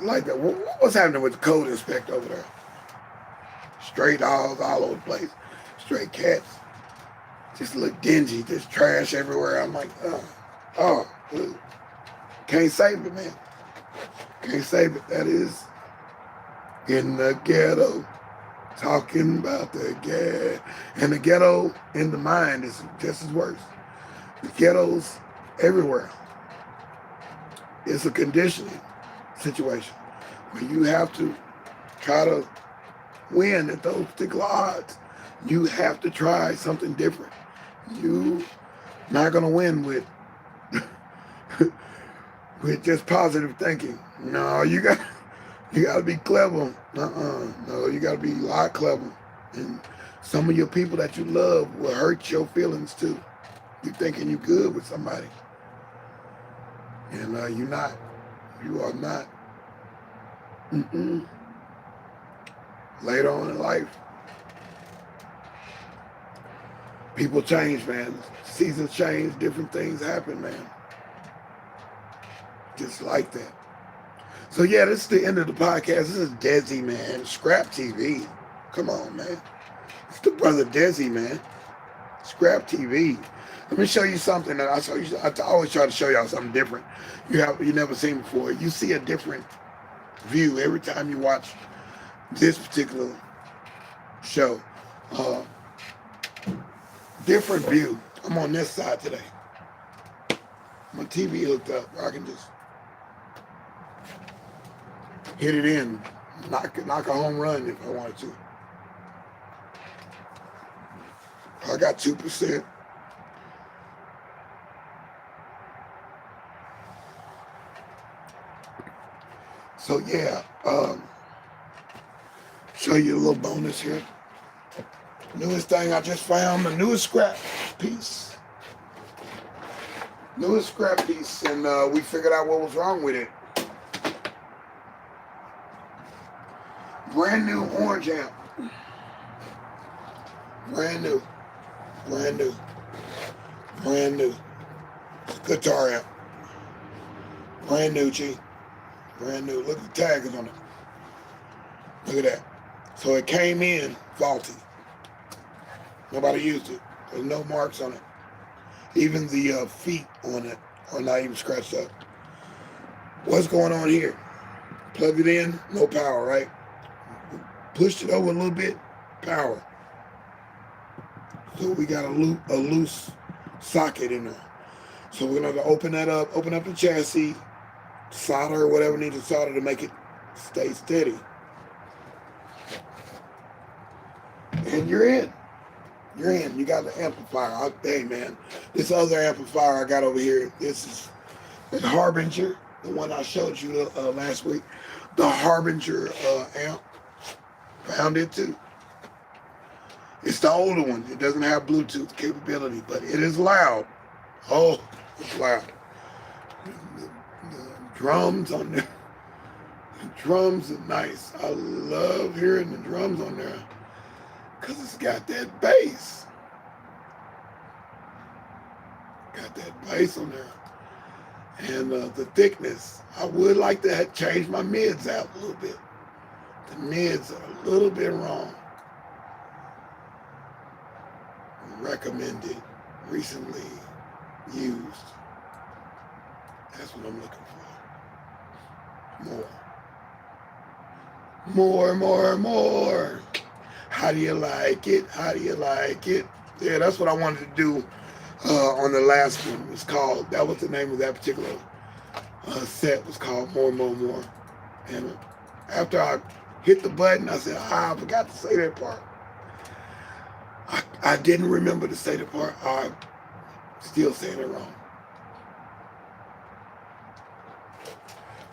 Like that. What's happening with the code inspector over there? Stray dogs all over the place. Stray cats. Just look dingy. There's trash everywhere. I'm like, dude. Can't save it, man. Can't save it. in the ghetto, talking about the ghetto. And the ghetto in the mind is just as worse. The ghetto's everywhere. It's a conditioning situation where you have to try to win at those particular odds. You have to try something different. You not gonna win with with just positive thinking. No, you gotta be clever. No, you gotta be a lot clever. And some of your people that you love will hurt your feelings too. You thinking you good with somebody, and you're not. You are not. Mm-mm. Later on in life, people change, man. Seasons change, different things happen, man. Just like that. So yeah, this is the end of the podcast. This is deSz'e, man. Scrap TV. Come on, man. It's the brother deSz'e, man. Scrap TV. Let me show you something that I show you. I always try to show y'all something different. You never seen before. You see a different view every time you watch this particular show. Different view. I'm on this side today. My TV hooked up. I can just hit it in, knock a home run if I wanted to. I got 2%. So yeah, show you a little bonus here. Newest thing I just found, the newest scrap piece. Newest scrap piece, and we figured out what was wrong with it. Brand new orange amp. Brand new. Brand new. Brand new. Guitar amp. Brand new, G. Brand new. Look at the tag is on it. Look at that. So it came in faulty. Nobody used it. There's no marks on it. Even the feet on it are not even scratched up. What's going on here? Plug it in, no power, right? Pushed it over a little bit, power. So we got a loose socket in there. So we're gonna open that up, open up the chassis, solder or whatever needs to solder to make it stay steady. And you're in. You're in. You got the amplifier. Hey man, this other amplifier I got over here, this is the Harbinger, the one I showed you last week. The Harbinger amp. Found it too. It's the older one. It doesn't have Bluetooth capability, but it is loud. Oh, it's loud. The drums on there. The drums are nice. I love hearing the drums on there because it's got that bass. Got that bass on there. And the thickness. I would like to change my mids out a little bit. The mids are a little bit wrong. Recommended, recently used. That's what I'm looking for. More. How do you like it? How do you like it? Yeah, that's what I wanted to do on the last one. It was called, that was the name of that particular set, was called More. And after I hit the button, I said, I forgot to say that part. I didn't remember to say the part. I'm still saying it wrong.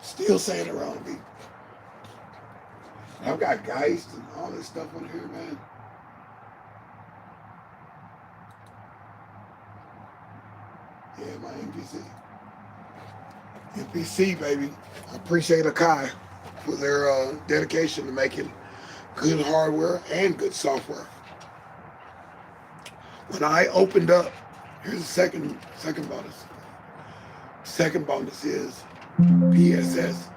Still saying it wrong, B. I've got Geist and all this stuff on here, man. Yeah, my NPC. NPC, baby. I appreciate Akai for their dedication to making good hardware and good software. When I opened up, here's the second bonus. Second bonus is PSS.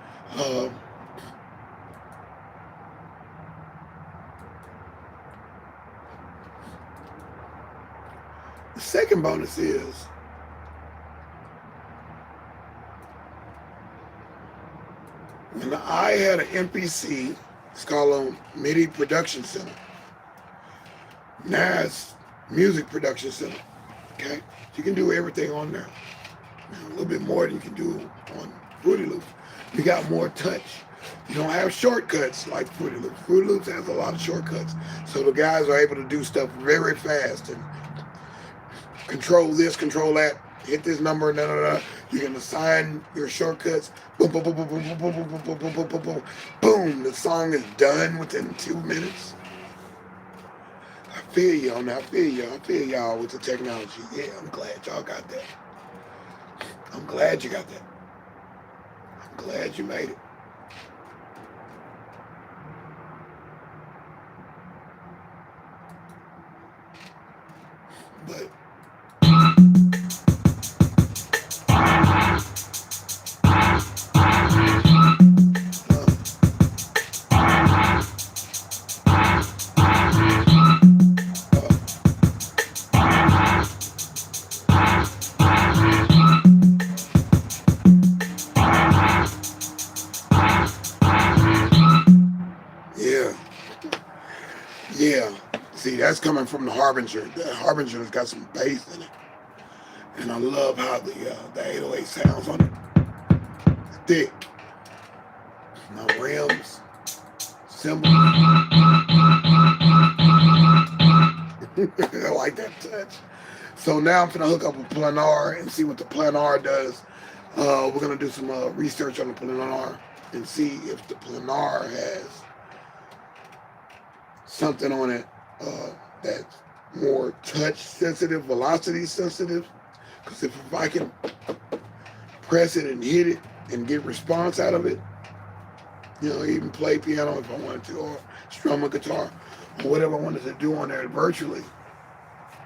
The second bonus is when I had an MPC It's called MIDI Production Center. NAS Music Production Center. Okay? You can do everything on there. A little bit more than you can do on Fruity Loops. You got more touch. You don't have shortcuts like Fruity Loops. Fruity Loops has a lot of shortcuts. So the guys are able to do stuff very fast and control this, control that, hit this number, da, da, da. You can assign your shortcuts. Boom, boom, boom, boom, boom, boom, boom, boom, boom, boom, boom, boom, boom. Boom, the song is done within 2 minutes. I feel you on that. I feel y'all with the technology. Yeah, I'm glad y'all got that. I'm glad you got that. I'm glad you made it. But yeah, yeah. See, that's coming from the Harbinger. The Harbinger's got some bass in it. And I love how the 808 sounds on it. Thick. Now rims, cymbals. I like that touch. So now I'm gonna hook up a planar and see what the planar does. We're gonna do some research on the planar and see if the planar has something on it that's more touch sensitive, velocity sensitive. Because if I can press it and hit it and get response out of it, even play piano if I wanted to, or strum a guitar, or whatever I wanted to do on there virtually,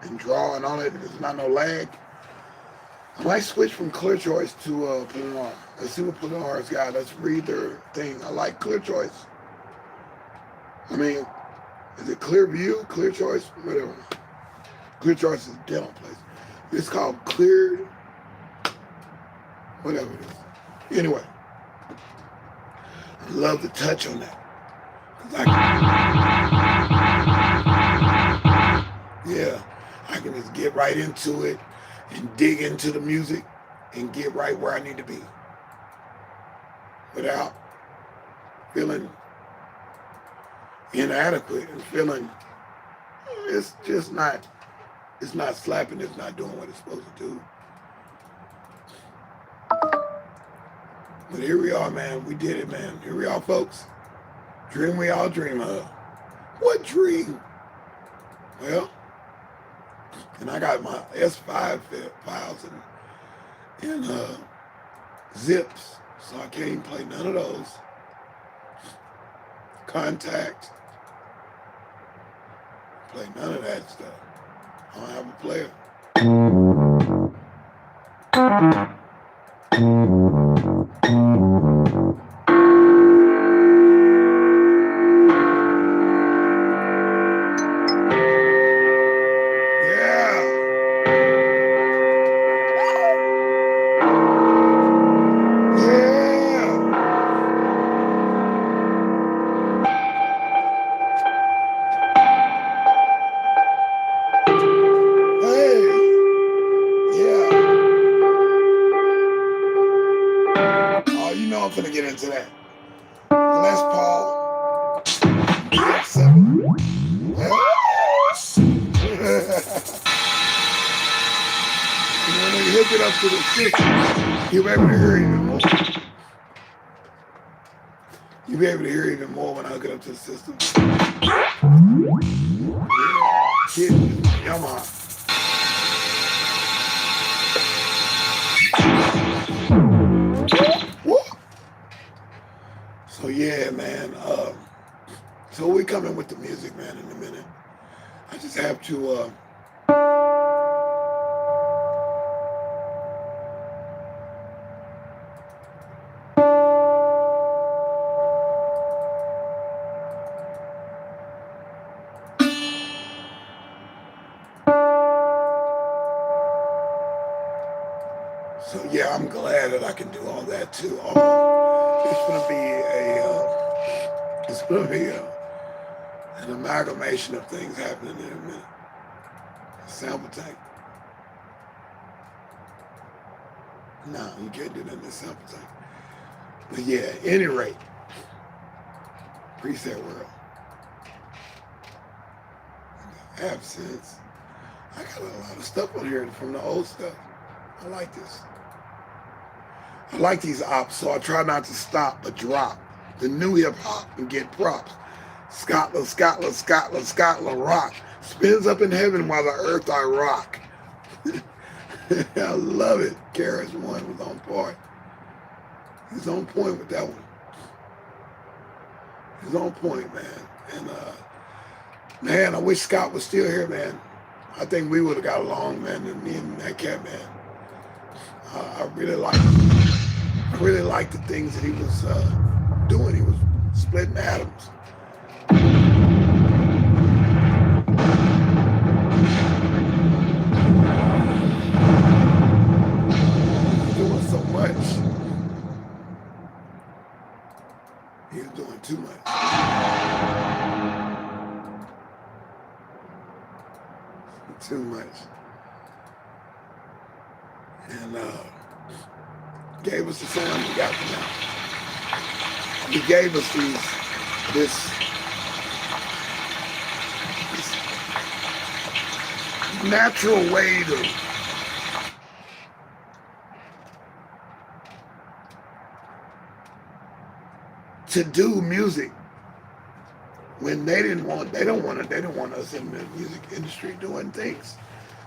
and draw and all that, there's not no lag. I might switch from Clear Choice to planar. Let's see what Planar's got. Let's read their thing. I like Clear Choice. I mean, is it Clear View, Clear Choice, whatever. Clear Choice is a dental place. It's called Clear, whatever it is. Anyway, I love the touch on that. I can just get right into it and dig into the music and get right where I need to be without feeling inadequate and feeling it's not slapping, it's not doing what it's supposed to do. But here we are, man. We did it, man. Here we are, folks. Dream we all dream of. What dream? Well, and I got my S5 files in zips, so I can't even play none of those. Contact. Play none of that stuff. I don't have a player. I'm finna get into that. Les Paul. DX7. When you hook it up to the system, you'll be able to hear it even more. You'll be able to hear it even more when I hook it up to the system. Yeah, Yamaha. So yeah, man. So we coming with the music, man, in a minute. I just have to. So yeah, I'm glad that I can do all that too. It's gonna be It's going to be an amalgamation of things happening in a minute. A sample tank. No, you can't do that in the sample tank. But yeah, at any rate, preset world. Absence. I got a lot of stuff on here from the old stuff. I like this. I like these ops, so I try not to stop but drop the new hip hop and get props. Scotland, Scotland, Scotland, Scotland rock. Spins up in heaven while the earth I rock. I love it. Karis one was on point. He's on point with that one. He's on point, man. And man, I wish Scott was still here, man. I think we would have got along, man, and me and that cat, man. I really liked the things that he was doing. He was splitting atoms. Doing so much. He was doing too much. Too much. And gave us the sound we got now. He gave us this natural way to do music when they didn't want us in the music industry doing things.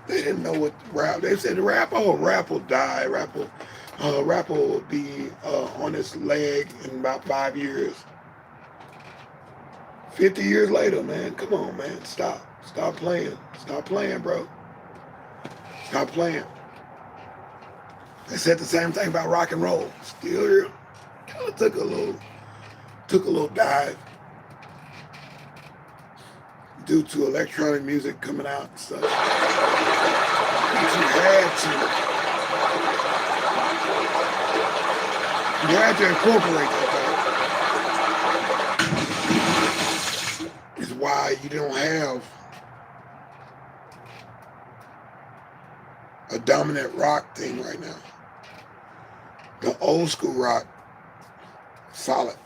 They didn't know what rap. They said rap will die. Rap will be on its leg in about 5 years. 50 years later, man, come on, man, stop playing, bro. Stop playing. They said the same thing about rock and roll. Still here, kind of took a little dive due to electronic music coming out and such. But you had to incorporate that, though. It's why you don't have a dominant rock thing right now. The old school rock, solid.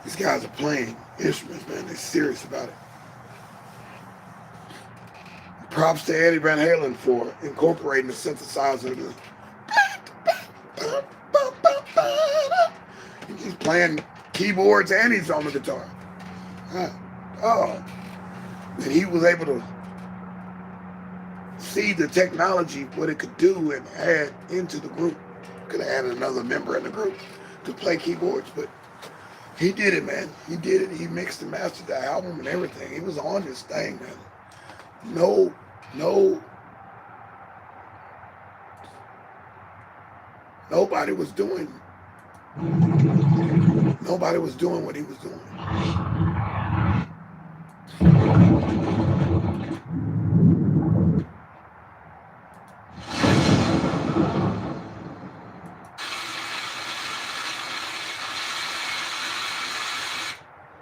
These guys are playing instruments, man. They're serious about it. Props to Eddie Van Halen for incorporating the synthesizer. He's playing keyboards and he's on the guitar. And he was able to see the technology, what it could do, and add into the group. Could have added another member in the group to play keyboards, but he did it, man. He did it. He mixed and mastered the album and everything. He was on this thing, man. Nobody was doing what he was doing.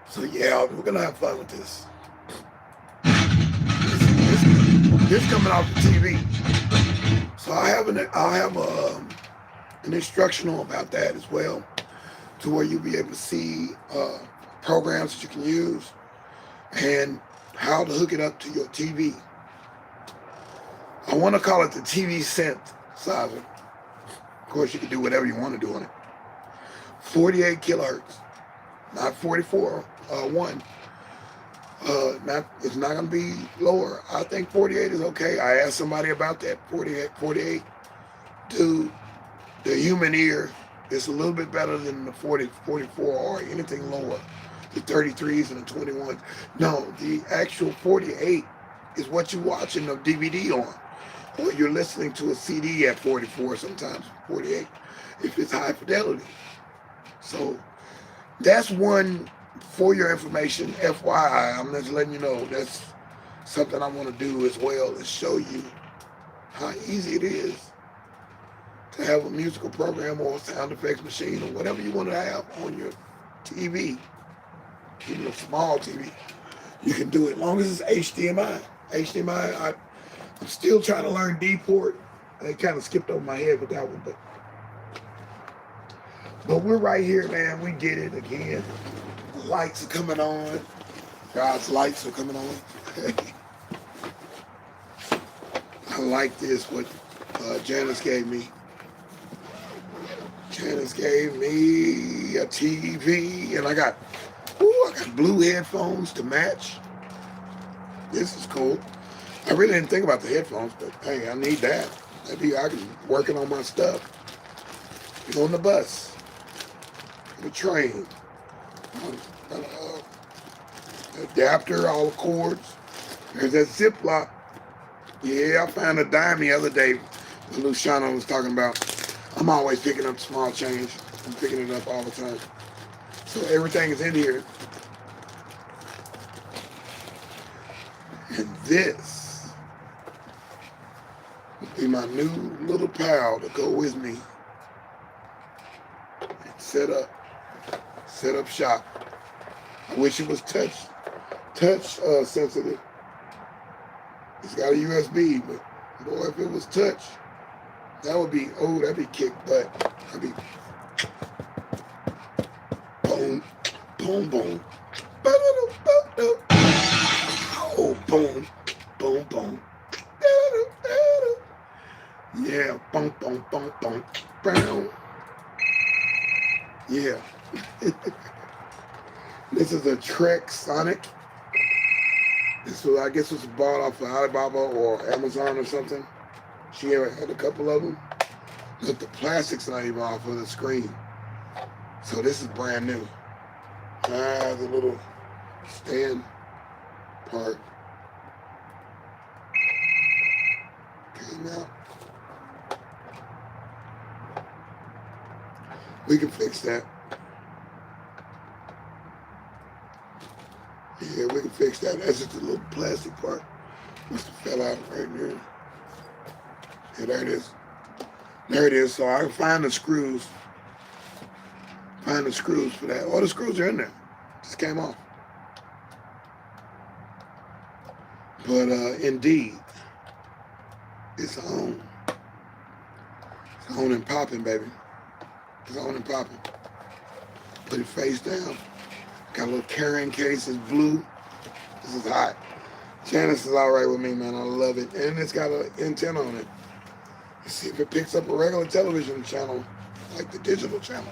So yeah, we're gonna have fun with this. This coming off the TV. So I'll have an instructional about that as well, to where you'll be able to see programs that you can use and how to hook it up to your TV. I want to call it the TV synthesizer. Of course, you can do whatever you want to do on it. 48 kilohertz, not 44. It's not going to be lower. I think 48 is okay. I asked somebody about that. 48. Dude, the human ear is a little bit better than the 40, 44 or anything lower. The 33s and the 21s. No, the actual 48 is what you're watching a DVD on. Or you're listening to a CD at 44, sometimes 48, if it's high fidelity. So that's one, for your information, FYI, I'm just letting you know, that's something I want to do as well, is show you how easy it is to have a musical program or a sound effects machine or whatever you want to have on your TV, even a small TV. You can do it as long as it's HDMI. HDMI, I'm still trying to learn D port. I kind of skipped over my head with that one, but we're right here, man. We did it again. The lights are coming on. God's lights are coming on. I like this, what Janice gave me. Janice gave me a TV, and I got blue headphones to match. This is cool. I really didn't think about the headphones, but hey, I need that. Maybe I can work on my stuff. Get on the bus, the train, adapter, all the cords. There's that Ziploc. Yeah, I found a dime the other day that Luciano was talking about. I'm always picking up small change. I'm picking it up all the time. So everything is in here. And this will be my new little pal to go with me. Set up shop. I wish it was touch sensitive. It's got a USB, but boy, if it was touch, that would be, that'd be kick butt. That'd be boom, boom, boom. Oh, boom, boom, boom. Yeah, boom, boom, boom, boom, boom. Yeah. This is a Trek Sonic. This was, I guess, was bought off of Alibaba or Amazon or something. She had a couple of them. But the plastic's not even off of the screen. So this is brand new. The little stand part came out. We can fix that. Yeah, we can fix that. That's just a little plastic part. Must have fell out right there. Yeah, there it is. There it is. So I can find the screws. Find the screws for that. All the screws are in there. Just came off. But indeed, it's on. It's on and popping, baby. It's on and popping. Put it face down. Got a little carrying case. It's blue. This is hot. Janice is all right with me, man. I love it. And it's got an antenna on it. Let's see if it picks up a regular television channel, like the digital channel.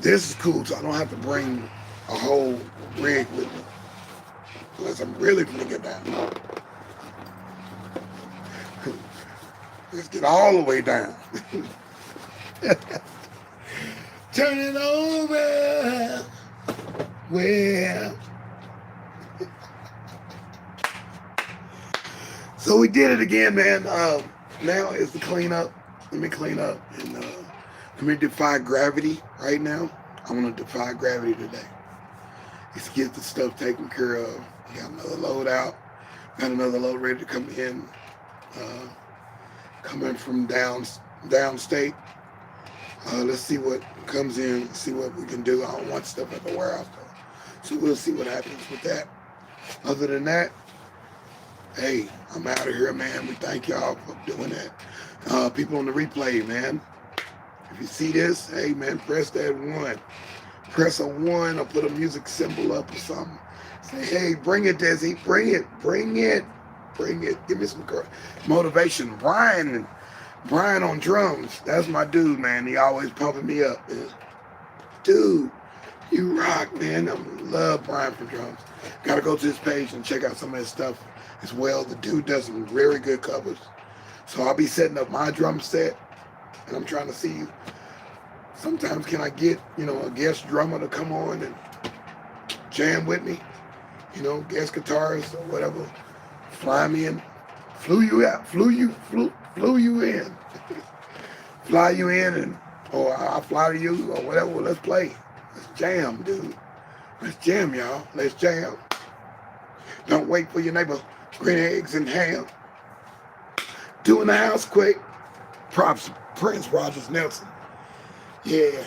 This is cool, so I don't have to bring a whole rig with me. Unless I'm really gonna get down. Let's get all the way down. Turn it over. Well. So we did it again, man. Now is the cleanup. Let me clean up and let me defy gravity right now. I want to defy gravity today. Just get the stuff taken care of. Got another load out. Got another load ready to come in. Coming from downstate. Let's see what comes in. See what we can do. I don't want stuff at the warehouse though. So we'll see what happens with that. Other than that, hey, I'm out of here, man. We thank y'all for doing that. People on the replay, man. If you see this, hey, man, press that 1. Press a 1 or put a music symbol up or something. Say, hey, bring it, deSz'e. Bring it. Bring it. Bring it. Give me some motivation. Brian on drums. That's my dude, man. He always pumping me up, man. Dude, you rock, man. I love Brian for drums. Got to go to his page and check out some of his stuff as well. The dude does some very good covers. So I'll be setting up my drum set, and I'm trying to see, sometimes can I get, a guest drummer to come on and jam with me, guest guitarist or whatever, fly me in, flew you in, fly you in, or I'll fly to you or whatever. Well, let's play. Let's jam, dude. Let's jam, y'all. Let's jam. Don't wait for your neighbor. Green eggs and ham. Doing the house quick. Props to Prince Rogers Nelson. Yeah.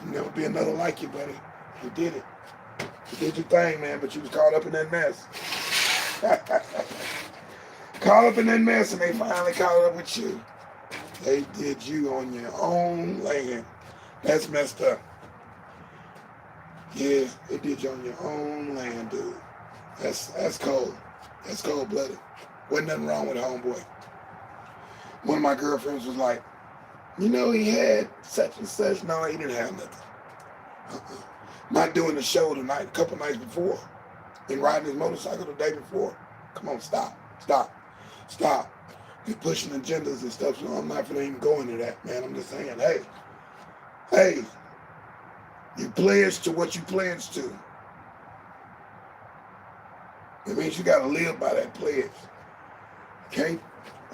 Never be another like you, buddy. You did it. You did your thing, man, but you was caught up in that mess. Caught up in that mess, and they finally caught up with you. They did you on your own land. That's messed up. Yeah, they did you on your own land, dude. That's cold. That's cold-blooded. Wasn't nothing wrong with homeboy. One of my girlfriends was like, you know, he had such and such. No, he didn't have nothing. Not doing the show tonight, a couple nights before, and riding his motorcycle the day before. Come on, stop. You're pushing agendas and stuff, so I'm not gonna even go into that, man. I'm just saying, hey, you pledge to what you pledge to. It means you gotta live by that pledge. Can't,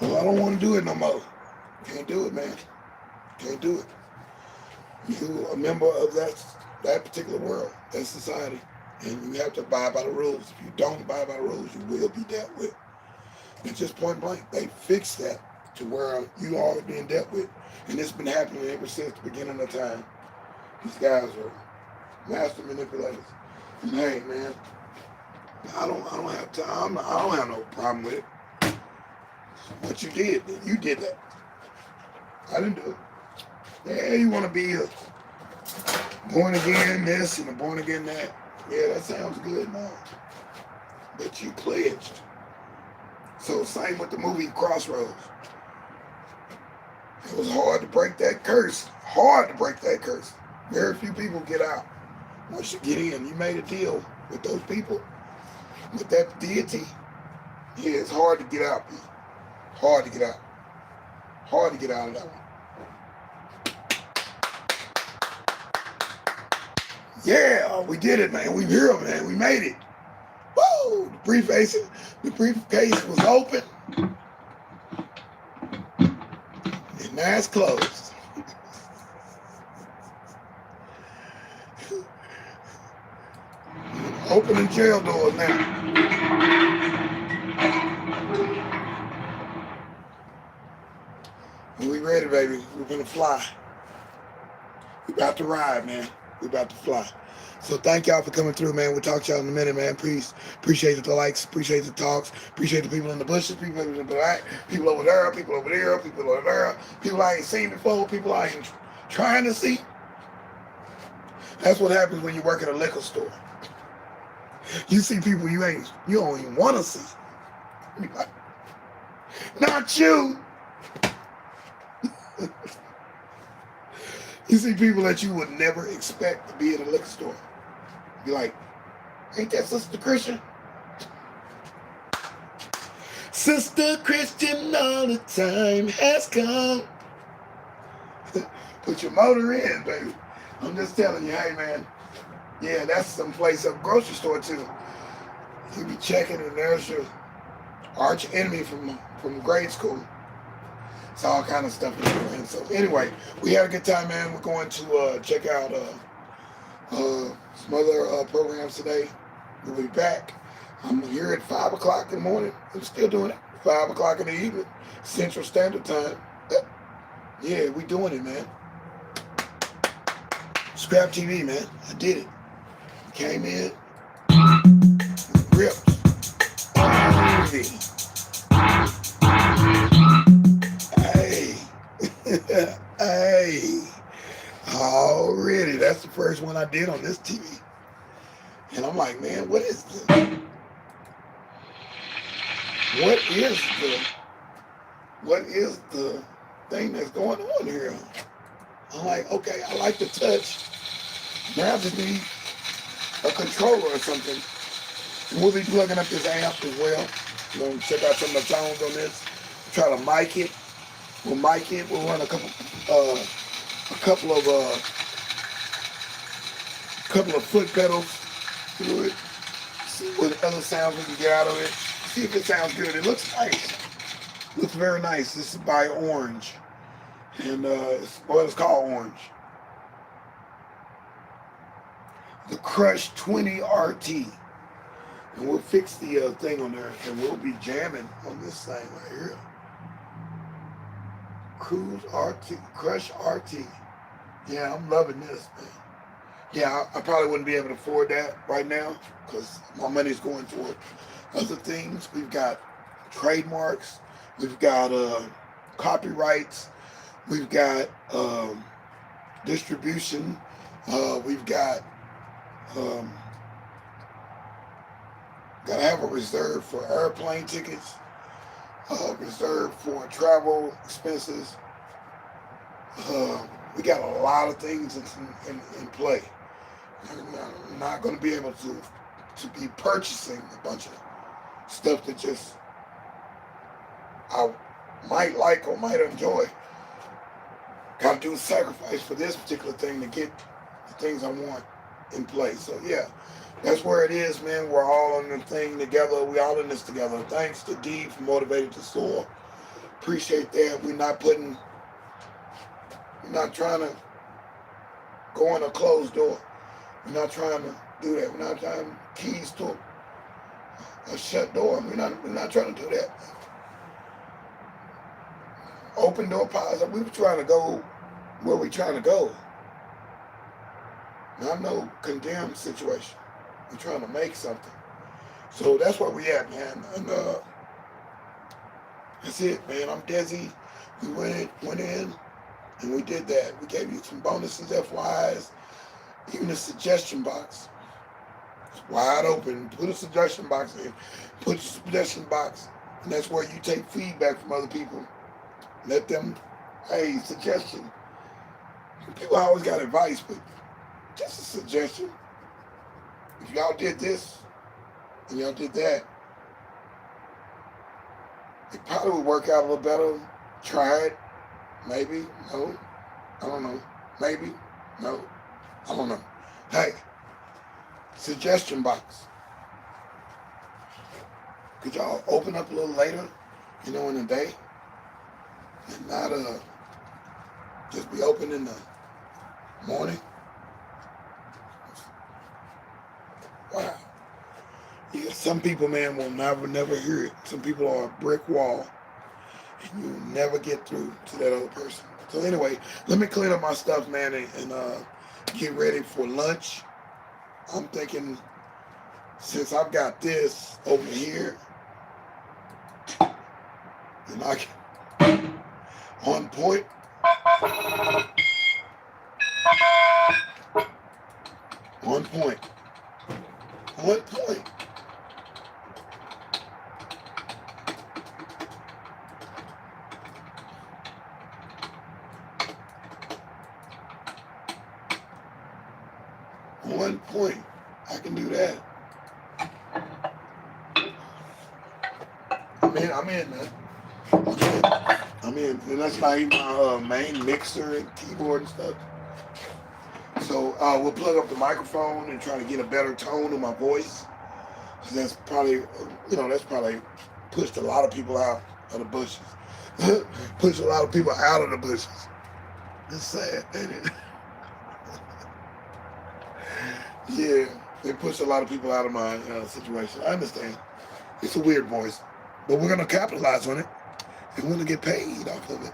well, I don't want to do it no more. Can't do it, man. Can't do it. You're a member of that particular world, that society, and you have to abide by the rules. If you don't abide by the rules, you will be dealt with. It's just point blank. They fixed that to where you are being dealt with, and it's been happening ever since the beginning of time. These guys are master manipulators. And hey, man, I don't have time. I don't have no problem with it. What you did that. I didn't do it. Yeah, you want to be a born again this and a born again that. Yeah, that sounds good now. But you pledged. So same with the movie Crossroads. It was hard to break that curse. Very few people get out. Once you get in, you made a deal with those people, with that deity. Yeah, it's hard to get out, man. Hard to get out of that one. Yeah, we did it, man. We here, man. We made it. Woo! The briefcase was open. And now it's closed. Opening jail doors now. We ready, baby. We're gonna fly. We about to ride, man. We about to fly. So thank y'all for coming through, man. We'll talk to y'all in a minute, man. Please appreciate the likes, appreciate the talks, appreciate the people in the bushes, people in the back, people over there, people over there, people over there, people I ain't seen before, people I ain't trying to see. That's what happens when you work at a liquor store. You see people you don't even want to see. You're like, not you. You see people that you would never expect to be at a liquor store. You're like, ain't that Sister Christian? Sister Christian all the time has come. Put your motor in, baby. I'm just telling you, hey, man. Yeah, that's some place up grocery store, too. You be checking, and there's your arch enemy from grade school. It's all kind of stuff in there, man. So anyway, we had a good time, man. We're going to check out some other programs today. We'll be back. I'm here at 5 o'clock in the morning. I'm still doing it. 5 o'clock in the evening, Central Standard Time. Yeah, we doing it, man. Scrap TV, man. I did it. Came in, ripped. Easy. Hey, already. That's the first one I did on this TV. And I'm like, man, what is this? What is the thing that's going on here? I'm like, okay, I like the touch. Now I just need a controller or something. And we'll be plugging up this amp as well. We're going to check out some of the tones on this. Try to mic it. We'll mic it. We'll run a couple of foot pedals through it. See what other sounds we can get out of it. See if it sounds good. It looks nice. Looks very nice. This is by Orange. And it's called Orange. The Crush 20 RT. And we'll fix the thing on there, and we'll be jamming on this thing right here. Cruise RT, Crush RT. Yeah, I'm loving this, man. Yeah, I probably wouldn't be able to afford that right now because my money's going toward other things. We've got trademarks, we've got copyrights, we've got distribution, we've got gotta have a reserve for airplane tickets, reserve for travel expenses. We got a lot of things in play. I'm not going to be able to be purchasing a bunch of stuff that just I might like or might enjoy. Got to do a sacrifice for this particular thing to get the things I want in place. So yeah, that's where it is, man. We're all on the thing together. We all in this together. Thanks to D for Motivated to Soar. Appreciate that. We're not trying to go in a closed door. We're not trying to do that. We're not trying to keys to a shut door. We're not trying to do that. Open door policy. We were trying to go where we're trying to go. Not no condemned situation. We're trying to make something. So that's where we at, man. And that's it, man. I'm deSz'e. We went in and we did that. We gave you some bonuses, FYIs, even a suggestion box. It's wide open. Put a suggestion box in. Put a suggestion box, and that's where you take feedback from other people. Let them, hey, suggestion. People always got advice, but just a suggestion. If y'all did this and y'all did that, it probably would work out a little better. Try it. Maybe. No. I don't know. Maybe. No. I don't know. Hey, suggestion box. Could y'all open up a little later, in the day? And not just be open in the morning? Wow. Yeah, some people, man, will never hear it. Some people are a brick wall, and you'll never get through to that other person. So anyway, let me clean up my stuff, man, and get ready for lunch. I'm thinking, since I've got this over here, and I can, on point, on point, on point. One point. I can do that. I'm in, man. I'm in. And that's not even my main mixer and keyboard and stuff. So we'll plug up the microphone and try to get a better tone of my voice. So that's probably, that's probably pushed a lot of people out of the bushes. Pushed a lot of people out of the bushes. It's sad, ain't it? Yeah, they pushed a lot of people out of my situation. I understand. It's a weird voice. But we're going to capitalize on it. And we're going to get paid off of it.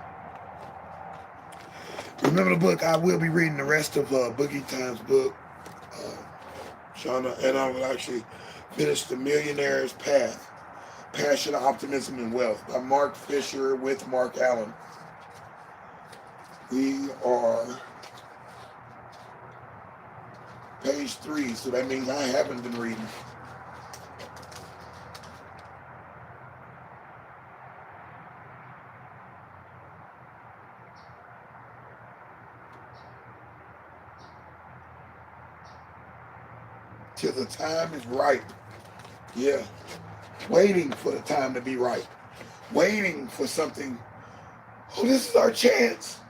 Remember the book. I will be reading the rest of Boogie Time's book. Shauna, and I will actually finish The Millionaire's Path. Passion, Optimism, and Wealth by Mark Fisher with Mark Allen. We are page 3, so that means I haven't been reading. Till the time is right. Yeah. Waiting for the time to be right. Waiting for something. Oh, this is our chance.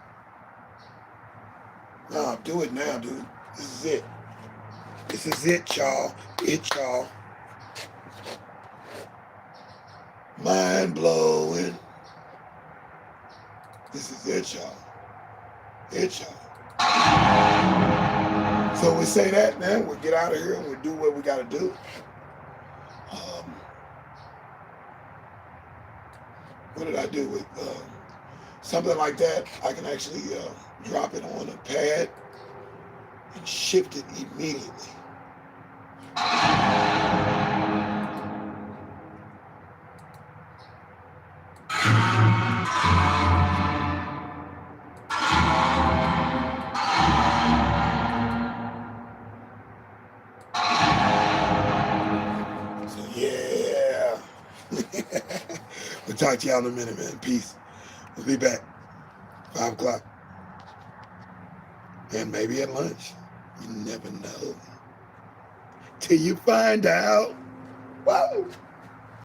Nah, do it now, dude. This is it. This is it, y'all. Y'all. Mind blowing. This is it, y'all. Y'all. So we say that, man. We'll get out of here and we'll do what we got to do. What did I do with something like that, I can actually drop it on a pad and shift it immediately. So yeah. We'll talk to y'all in a minute, man. Peace. We'll be back. 5 o'clock. And maybe at lunch. You never know. Till you find out. Whoa.